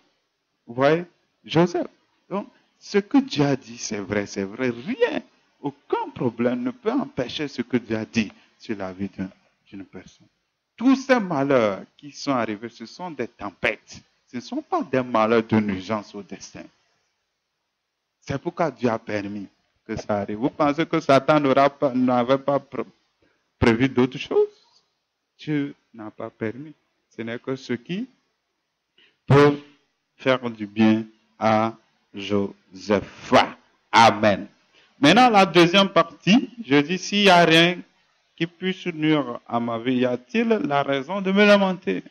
Vous voyez, Joseph. Donc, ce que Dieu a dit, c'est vrai, c'est vrai. Rien, aucun problème ne peut empêcher ce que Dieu a dit sur la vie d'une personne. Tous ces malheurs qui sont arrivés, ce sont des tempêtes. Ce ne sont pas des malheurs de nuisance au destin. C'est pourquoi Dieu a permis que ça arrive. Vous pensez que Satan n'avait pas prévu d'autres choses? Dieu n'a pas permis. Ce n'est que ce qui peut faire du bien à Joseph. Amen. Maintenant, la deuxième partie, je dis, s'il n'y a rien qui puisse nuire à ma vie, y a-t-il la raison de me lamenter?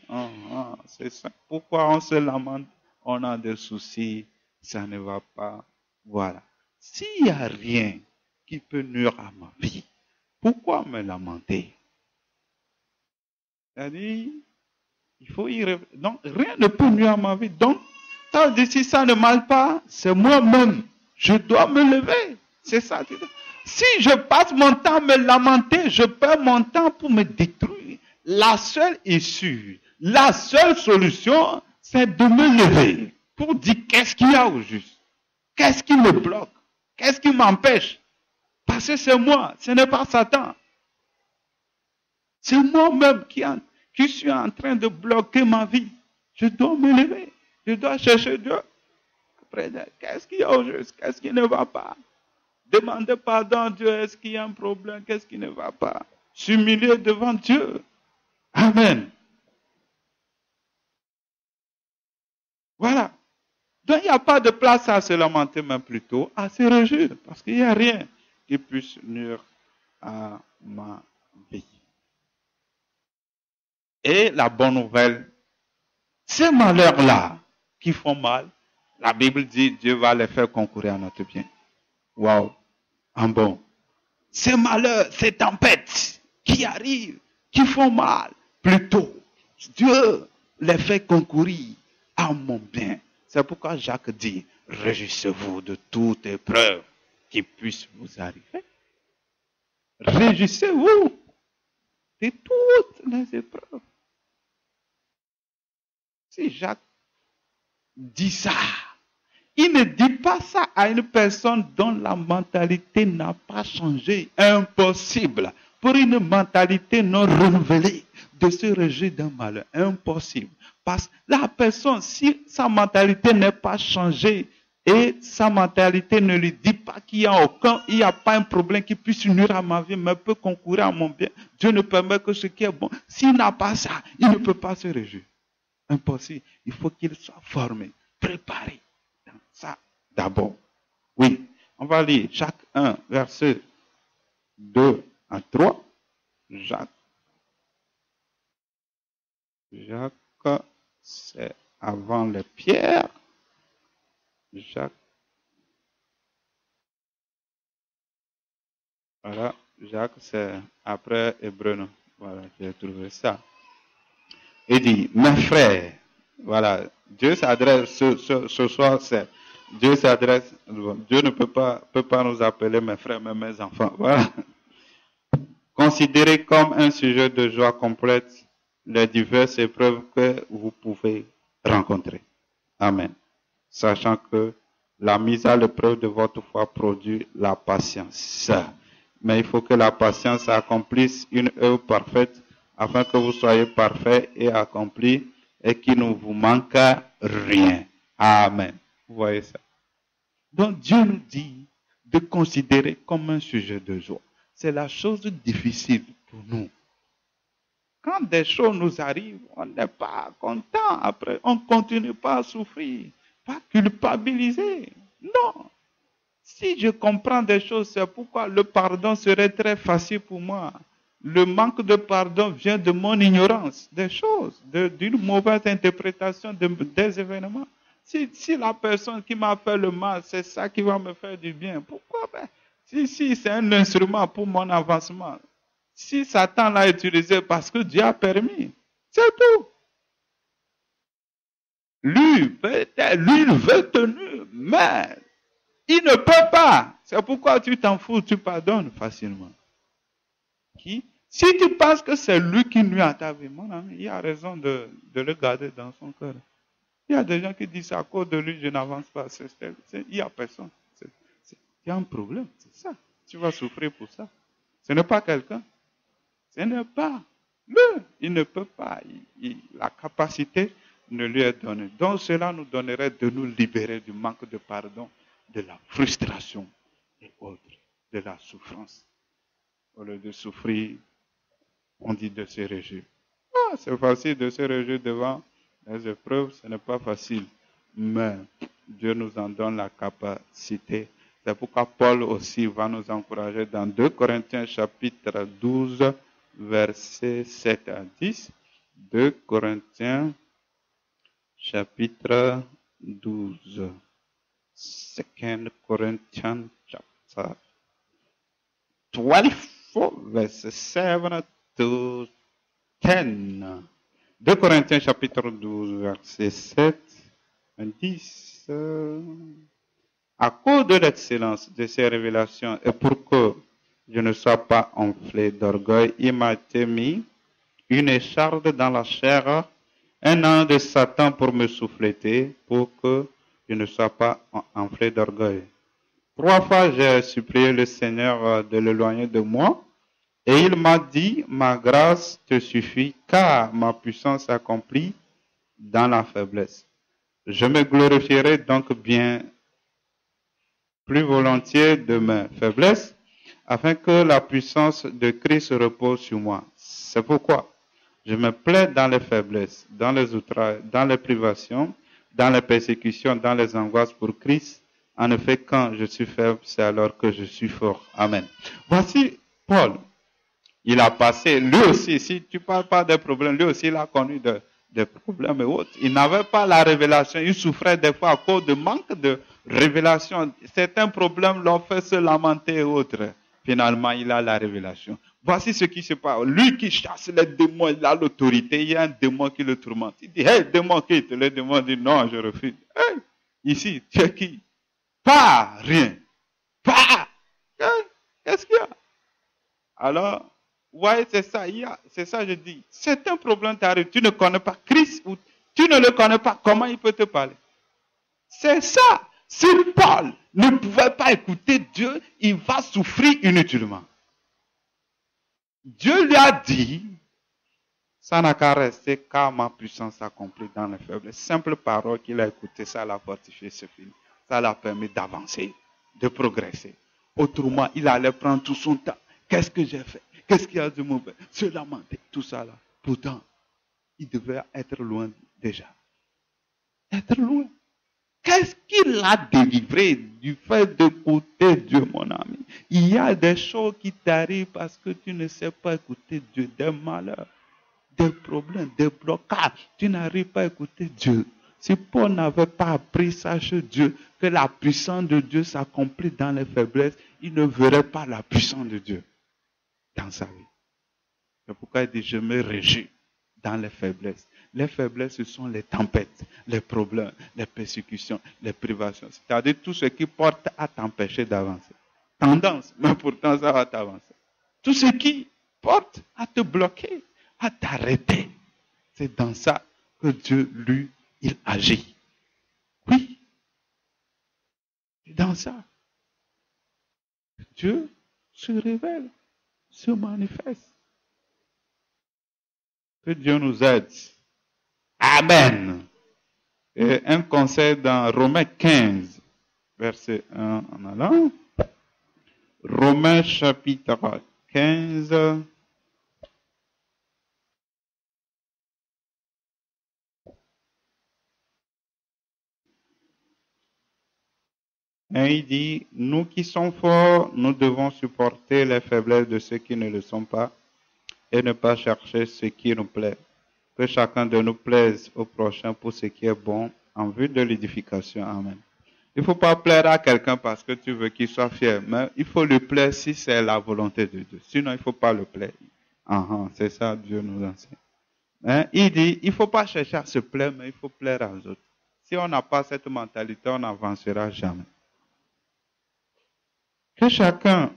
C'est ça. Pourquoi on se lamente? On a des soucis, ça ne va pas. Voilà. S'il n'y a rien qui peut nuire à ma vie, pourquoi me lamenter? C'est-à-dire, il faut y réfléchir. Donc, rien ne peut nuire à ma vie. Donc, si ça ne marche pas, c'est moi-même. Je dois me lever. C'est ça. Si je passe mon temps à me lamenter, je perds mon temps pour me détruire. La seule issue, la seule solution, c'est de me lever pour dire qu'est-ce qu'il y a au juste. Qu'est-ce qui me bloque? Qu'est-ce qui m'empêche? Parce que c'est moi, ce n'est pas Satan. C'est moi-même qui suis en train de bloquer ma vie. Je dois me lever. Je dois chercher Dieu. Après, qu'est-ce qu'il y a au juste? Qu'est-ce qui ne va pas? Demander pardon à Dieu. Est-ce qu'il y a un problème? Qu'est-ce qui ne va pas? S'humilier devant Dieu. Amen. Voilà. Donc, il n'y a pas de place à se lamenter, mais plutôt à se réjouir. Parce qu'il n'y a rien qui puisse nuire à ma vie. Et la bonne nouvelle, ces malheurs-là qui font mal, la Bible dit Dieu va les faire concourir à notre bien. Waouh! En bon. Ces malheurs, ces tempêtes qui arrivent, qui font mal, plutôt, Dieu les fait concourir à mon bien. C'est pourquoi Jacques dit, réjouissez-vous de toute épreuve qui puisse vous arriver. Réjouissez-vous de toutes les épreuves. Si Jacques dit ça, il ne dit pas ça à une personne dont la mentalité n'a pas changé. Impossible. Pour une mentalité non renouvelée, de se réjouir d'un malheur. Impossible. Parce que la personne, si sa mentalité n'est pas changée et sa mentalité ne lui dit pas qu'il n'y a pas un problème qui puisse nuire à ma vie, mais peut concourir à mon bien, Dieu ne permet que ce qui est bon. S'il n'a pas ça, il ne peut pas se réjouir. Impossible. Il faut qu'il soit formé, préparé dans ça d'abord. Oui, on va lire Jacques 1, verset 2 à 3. Jacques, c'est avant les pierres. Voilà, Jacques, c'est après Hébreu. Voilà, j'ai trouvé ça. Il dit, mes frères, voilà, Dieu s'adresse, ce soir, Dieu s'adresse, Dieu ne peut pas nous appeler mes frères, mais mes enfants. Voilà. Considérez comme un sujet de joie complète les diverses épreuves que vous pouvez rencontrer. Amen. Sachant que la mise à l'épreuve de votre foi produit la patience. Mais il faut que la patience accomplisse une œuvre parfaite afin que vous soyez parfaits et accomplis et qu'il ne vous manque rien. Amen. Vous voyez ça? Donc Dieu nous dit de considérer comme un sujet de joie. C'est la chose difficile pour nous. Quand des choses nous arrivent, on n'est pas content après, on ne continue pas à souffrir, pas culpabiliser. Non. Si je comprends des choses, c'est pourquoi le pardon serait très facile pour moi. Le manque de pardon vient de mon ignorance des choses, d'une mauvaise interprétation des événements. Si la personne qui m'a fait le mal, c'est ça qui va me faire du bien, pourquoi? Si c'est un instrument pour mon avancement, si Satan l'a utilisé parce que Dieu a permis, c'est tout. Lui, il veut tenir, mais il ne peut pas. C'est pourquoi tu t'en fous, tu pardonnes facilement. Qui? Si tu penses que c'est lui qui nuit à ta vie, mon ami, il a raison de le garder dans son cœur. Il y a des gens qui disent à cause de lui, je n'avance pas. Il n'y a personne. Il y a un problème, c'est ça. Tu vas souffrir pour ça. Ce n'est pas quelqu'un. Ce n'est pas lui. Il ne peut pas. La capacité ne lui est donnée. Donc cela nous donnerait de nous libérer du manque de pardon, de la frustration et autres, de la souffrance. Au lieu de souffrir, on dit de se réjouir. C'est facile de se réjouir devant les épreuves, ce n'est pas facile. Mais Dieu nous en donne la capacité. C'est pourquoi Paul aussi va nous encourager dans 2 Corinthiens chapitre 12, versets 7 à 10. 2 Corinthiens chapitre 12. 2 Corinthians chapter 12, verset 7 to 10. 2 Corinthiens chapitre 12, verset 7 à 10. À cause de l'excellence de ces révélations et pour que je ne sois pas enflé d'orgueil, il m'a été mis une écharde dans la chair, un an de Satan pour me souffleter, pour que je ne sois pas enflé d'orgueil. 3 fois, j'ai supplié le Seigneur de l'éloigner de moi, et il m'a dit, ma grâce te suffit, car ma puissance s'accomplit dans la faiblesse. Je me glorifierai donc bien plus volontiers de mes faiblesses, afin que la puissance de Christ repose sur moi. C'est pourquoi je me plais dans les faiblesses, dans les outrages, dans les privations, dans les persécutions, dans les angoisses pour Christ. En effet, quand je suis faible, c'est alors que je suis fort. Amen. Voici Paul. Il a passé, lui aussi, si tu ne parles pas des problèmes, lui aussi, il a connu des problèmes et autres. Il n'avait pas la révélation. Il souffrait des fois à cause de manque de révélation. Certains problèmes l'ont fait se lamenter et autres. Finalement, il a la révélation. Voici ce qui se passe. Lui qui chasse les démons, il a l'autorité. Il y a un démon qui le tourmente. Il dit, hey, démon, quitte. Le démon dit, non, je refuse. Hey, ici, tu es qui? Pas rien. Pas. Qu'est-ce qu'il y a? Alors, ouais, c'est ça, je dis. C'est un problème t'arrive, tu ne connais pas Christ, ou tu ne le connais pas, comment il peut te parler? C'est ça. Si Paul ne pouvait pas écouter Dieu, il va souffrir inutilement. Dieu lui a dit, ça n'a qu'à rester car ma puissance s'accomplit dans les faiblesses. Simple parole qu'il a écoutée, ça l'a fortifié, c'est fini. Ça l'a permis d'avancer, de progresser. Autrement, il allait prendre tout son temps. Qu'est-ce que j'ai fait? Qu'est-ce qu'il y a de mauvais? Se lamenter, tout ça là. Pourtant, il devait être loin déjà. Être loin. Qu'est-ce qui l'a délivré du fait d'écouter Dieu, mon ami? Il y a des choses qui t'arrivent parce que tu ne sais pas écouter Dieu, des malheurs, des problèmes, des blocages. Tu n'arrives pas à écouter Dieu. Si Paul n'avait pas appris ça chez Dieu, que la puissance de Dieu s'accomplit dans les faiblesses, il ne verrait pas la puissance de Dieu dans sa vie. C'est pourquoi il dit, je me réjouis dans les faiblesses. Les faiblesses, ce sont les tempêtes, les problèmes, les persécutions, les privations. C'est-à-dire tout ce qui porte à t'empêcher d'avancer. Tendance, mais pourtant ça va t'avancer. Tout ce qui porte à te bloquer, à t'arrêter. C'est dans ça que Dieu, lui, il agit. Oui. C'est dans ça. Dieu se révèle, se manifeste. Que Dieu nous aide. Amen. Et un conseil dans Romains 15, verset 1 en allant. Romains chapitre 15. Et il dit, nous qui sommes forts, nous devons supporter les faiblesses de ceux qui ne le sont pas et ne pas chercher ce qui nous plaît. Que chacun de nous plaise au prochain pour ce qui est bon en vue de l'édification. Amen. Il ne faut pas plaire à quelqu'un parce que tu veux qu'il soit fier, mais il faut lui plaire si c'est la volonté de Dieu. Sinon, il ne faut pas le plaire. C'est ça, Dieu nous enseigne. Il dit, il ne faut pas chercher à se plaire, mais il faut plaire aux autres. Si on n'a pas cette mentalité, on n'avancera jamais. Que chacun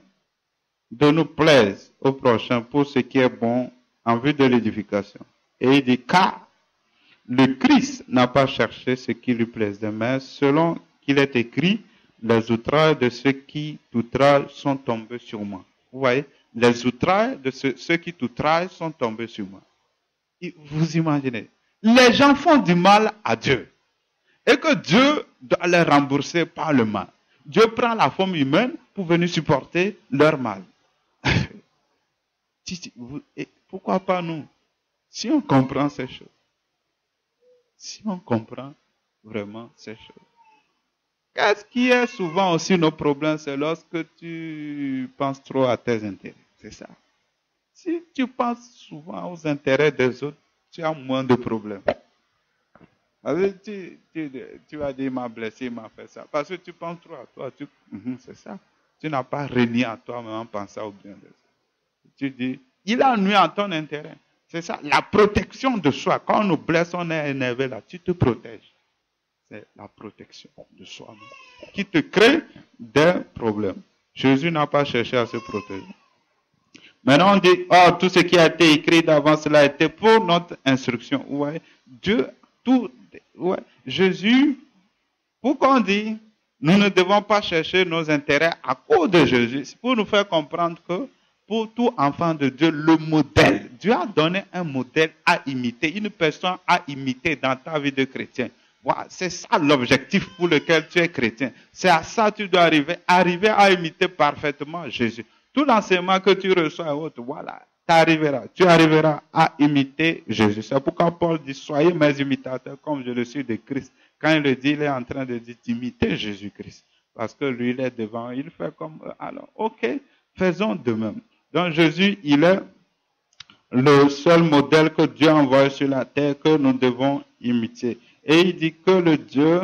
de nous plaise au prochain pour ce qui est bon en vue de l'édification. Et il dit, car le Christ n'a pas cherché ce qui lui plaisait, mais selon qu'il est écrit, les outrages de ceux qui t'outragent sont tombés sur moi. Vous voyez, les outrages de ceux qui t'outragent sont tombés sur moi. Et vous imaginez, les gens font du mal à Dieu. Et que Dieu doit les rembourser par le mal. Dieu prend la forme humaine pour venir supporter leur mal. Pourquoi pas nous? Si on comprend ces choses. Si on comprend vraiment ces choses. Qu'est-ce qui est souvent aussi nos problèmes? C'est lorsque tu penses trop à tes intérêts. C'est ça. Si tu penses souvent aux intérêts des autres, tu as moins de problèmes. Tu vas dire, il m'a blessé, il m'a fait ça. Parce que tu penses trop à toi. C'est ça. Tu n'as pas renié à toi, mais en pensant au bien des autres. Tu dis, il a nuit à ton intérêt. C'est ça. La protection de soi. Quand on nous blesse, on est énervé là. Tu te protèges. C'est la protection de soi-même qui te crée des problèmes. Jésus n'a pas cherché à se protéger. Maintenant, on dit, tout ce qui a été écrit d'avance, cela a été pour notre instruction. Ouais. Jésus, pourquoi on dit, nous ne devons pas chercher nos intérêts à cause de Jésus. C'est pour nous faire comprendre que pour tout enfant de Dieu, le modèle, Dieu a donné un modèle à imiter, une personne à imiter dans ta vie de chrétien. Voilà, c'est ça l'objectif pour lequel tu es chrétien. C'est à ça que tu dois arriver à imiter parfaitement Jésus. Tout l'enseignement que tu reçois et autres, voilà, tu arriveras à imiter Jésus. C'est pourquoi Paul dit, soyez mes imitateurs comme je le suis de Christ. Quand il le dit, il est en train de dire d'imiter Jésus-Christ. Parce que lui, il est devant, il fait comme eux. Alors, ok, faisons de même. Donc Jésus, il est le seul modèle que Dieu a envoyé sur la terre que nous devons imiter. Et il dit que le Dieu...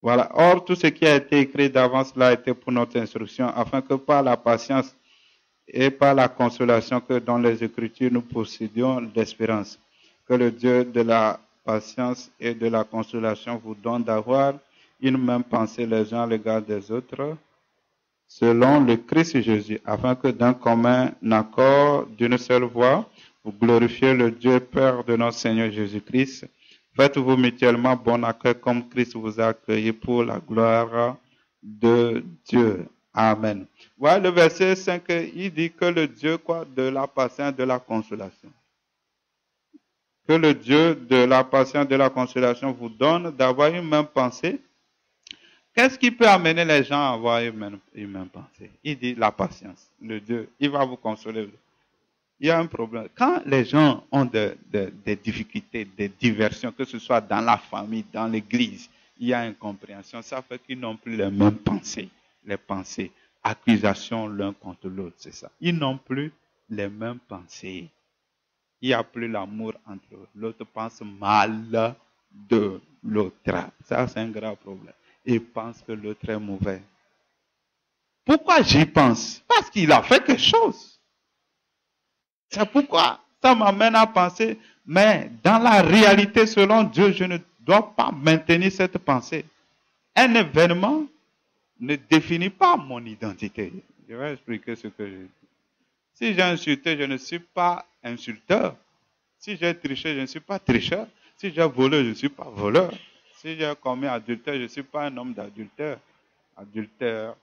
Voilà. Or, tout ce qui a été écrit d'avance là a été pour notre instruction, afin que par la patience et par la consolation que dans les Écritures nous possédions d'espérance, que le Dieu de la patience et de la consolation vous donne d'avoir une même pensée les uns à l'égard des autres, selon le Christ Jésus, afin que d'un commun accord, d'une seule voix, vous glorifiez le Dieu Père de notre Seigneur Jésus-Christ. Faites-vous mutuellement bon accueil comme Christ vous a accueilli pour la gloire de Dieu. Amen. Voilà le verset 5, il dit que le Dieu de la patience, de la consolation. Que le Dieu de la patience, de la consolation vous donne d'avoir une même pensée. Qu'est-ce qui peut amener les gens à avoir une même pensée? Il dit la patience. Le Dieu, il va vous consoler. Il y a un problème. Quand les gens ont des difficultés, des diversions, que ce soit dans la famille, dans l'église, il y a incompréhension. Ça fait qu'ils n'ont plus les mêmes pensées. Les pensées, accusations l'un contre l'autre, c'est ça. Ils n'ont plus les mêmes pensées. Il n'y a plus l'amour entre eux. L'autre pense mal de l'autre. Ça, c'est un grave problème. Il pense que l'autre est mauvais. Pourquoi j'y pense? Parce qu'il a fait quelque chose. C'est pourquoi ça m'amène à penser, mais dans la réalité, selon Dieu, je ne dois pas maintenir cette pensée. Un événement ne définit pas mon identité. Je vais expliquer ce que je dis. Si j'ai insulté, je ne suis pas insulteur. Si j'ai triché, je ne suis pas tricheur. Si j'ai volé, je ne suis pas voleur. Si j'ai commis adultère, je ne suis pas un homme d'adultère. Adultère,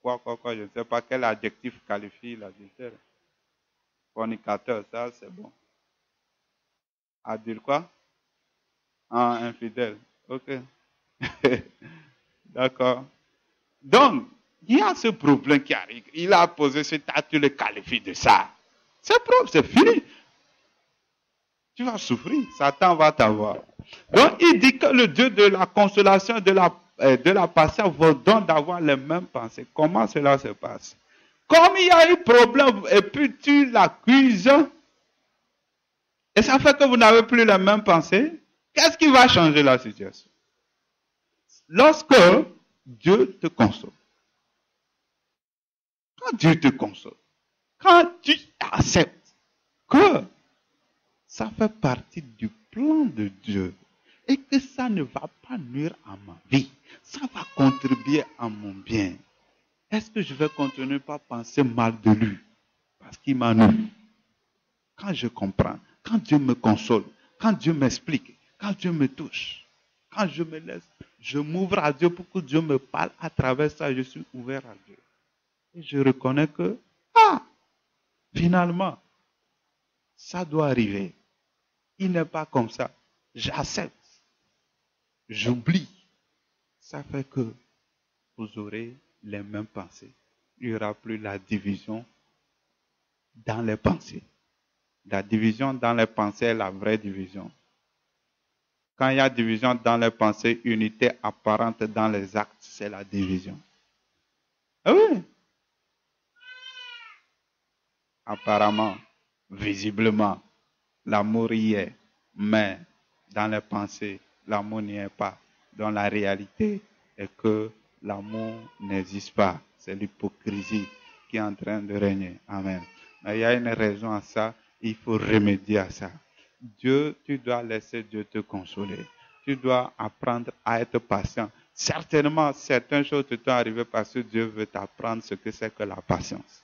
quoi, je ne sais pas quel adjectif qualifie l'adultère. Fornicateur, ça c'est bon. Adulte quoi? Ah, infidèle. Ok. D'accord. Donc, il y a ce problème qui arrive. Il a posé cet acte, tu le qualifies de ça. C'est propre, c'est fini. Tu vas souffrir, Satan va t'avoir. Donc, il dit que le Dieu de la consolation, de la patience, vous donne d'avoir les mêmes pensées. Comment cela se passe? Comme il y a eu problème, et puis tu l'accuses, et ça fait que vous n'avez plus les mêmes pensées, qu'est-ce qui va changer la situation? Lorsque Dieu te console. Quand Dieu te console, quand tu acceptes que ça fait partie du plan de Dieu et que ça ne va pas nuire à ma vie, ça va contribuer à mon bien. Est-ce que je vais continuer par penser mal de lui parce qu'il m'a nu? Quand je comprends, quand Dieu me console, quand Dieu m'explique, quand Dieu me touche, quand je me laisse, je m'ouvre à Dieu pour que Dieu me parle à travers ça, je suis ouvert à Dieu. Et je reconnais que, finalement, ça doit arriver. Il n'est pas comme ça. J'accepte. J'oublie. Ça fait que vous aurez les mêmes pensées. Il n'y aura plus la division dans les pensées. La division dans les pensées est la vraie division. Quand il y a division dans les pensées, unité apparente dans les actes, c'est la division. Ah oui. Apparemment, visiblement, l'amour y est, mais dans les pensées, l'amour n'y est pas. Donc la réalité est que l'amour n'existe pas. C'est l'hypocrisie qui est en train de régner. Amen. Mais il y a une raison à ça, il faut remédier à ça. Dieu, tu dois laisser Dieu te consoler. Tu dois apprendre à être patient. Certainement, certaines choses te sont arrivées parce que Dieu veut t'apprendre ce que c'est que la patience.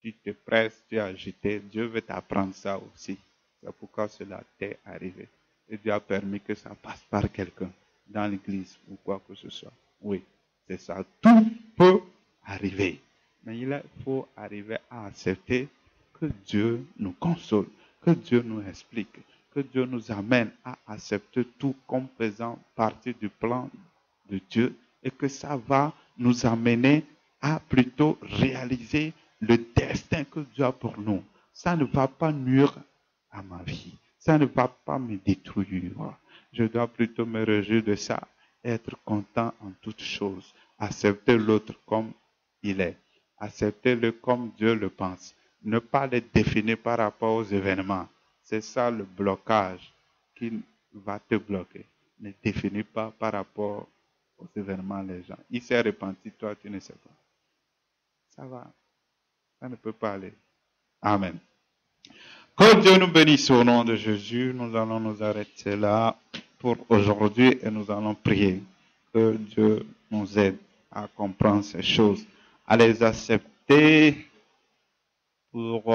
Tu te presses, tu es agité, Dieu veut t'apprendre ça aussi. C'est pourquoi cela t'est arrivé. Et Dieu a permis que ça passe par quelqu'un dans l'église ou quoi que ce soit. Oui, c'est ça. Tout peut arriver. Mais il faut arriver à accepter que Dieu nous console, que Dieu nous explique, que Dieu nous amène à accepter tout comme faisant partie du plan de Dieu et que ça va nous amener à plutôt réaliser le destin que Dieu a pour nous. Ça ne va pas nuire à ma vie. Ça ne va pas me détruire. Je dois plutôt me réjouir de ça, être content en toutes choses, accepter l'autre comme il est, accepter-le comme Dieu le pense, ne pas le définir par rapport aux événements. C'est ça le blocage qui va te bloquer. Ne définis pas par rapport aux événements les gens. Il s'est repenti, toi tu ne sais pas. Ça va. Ça ne peut pas aller. Amen. Que Dieu nous bénisse au nom de Jésus. Nous allons nous arrêter là pour aujourd'hui et nous allons prier. Que Dieu nous aide à comprendre ces choses, à les accepter pour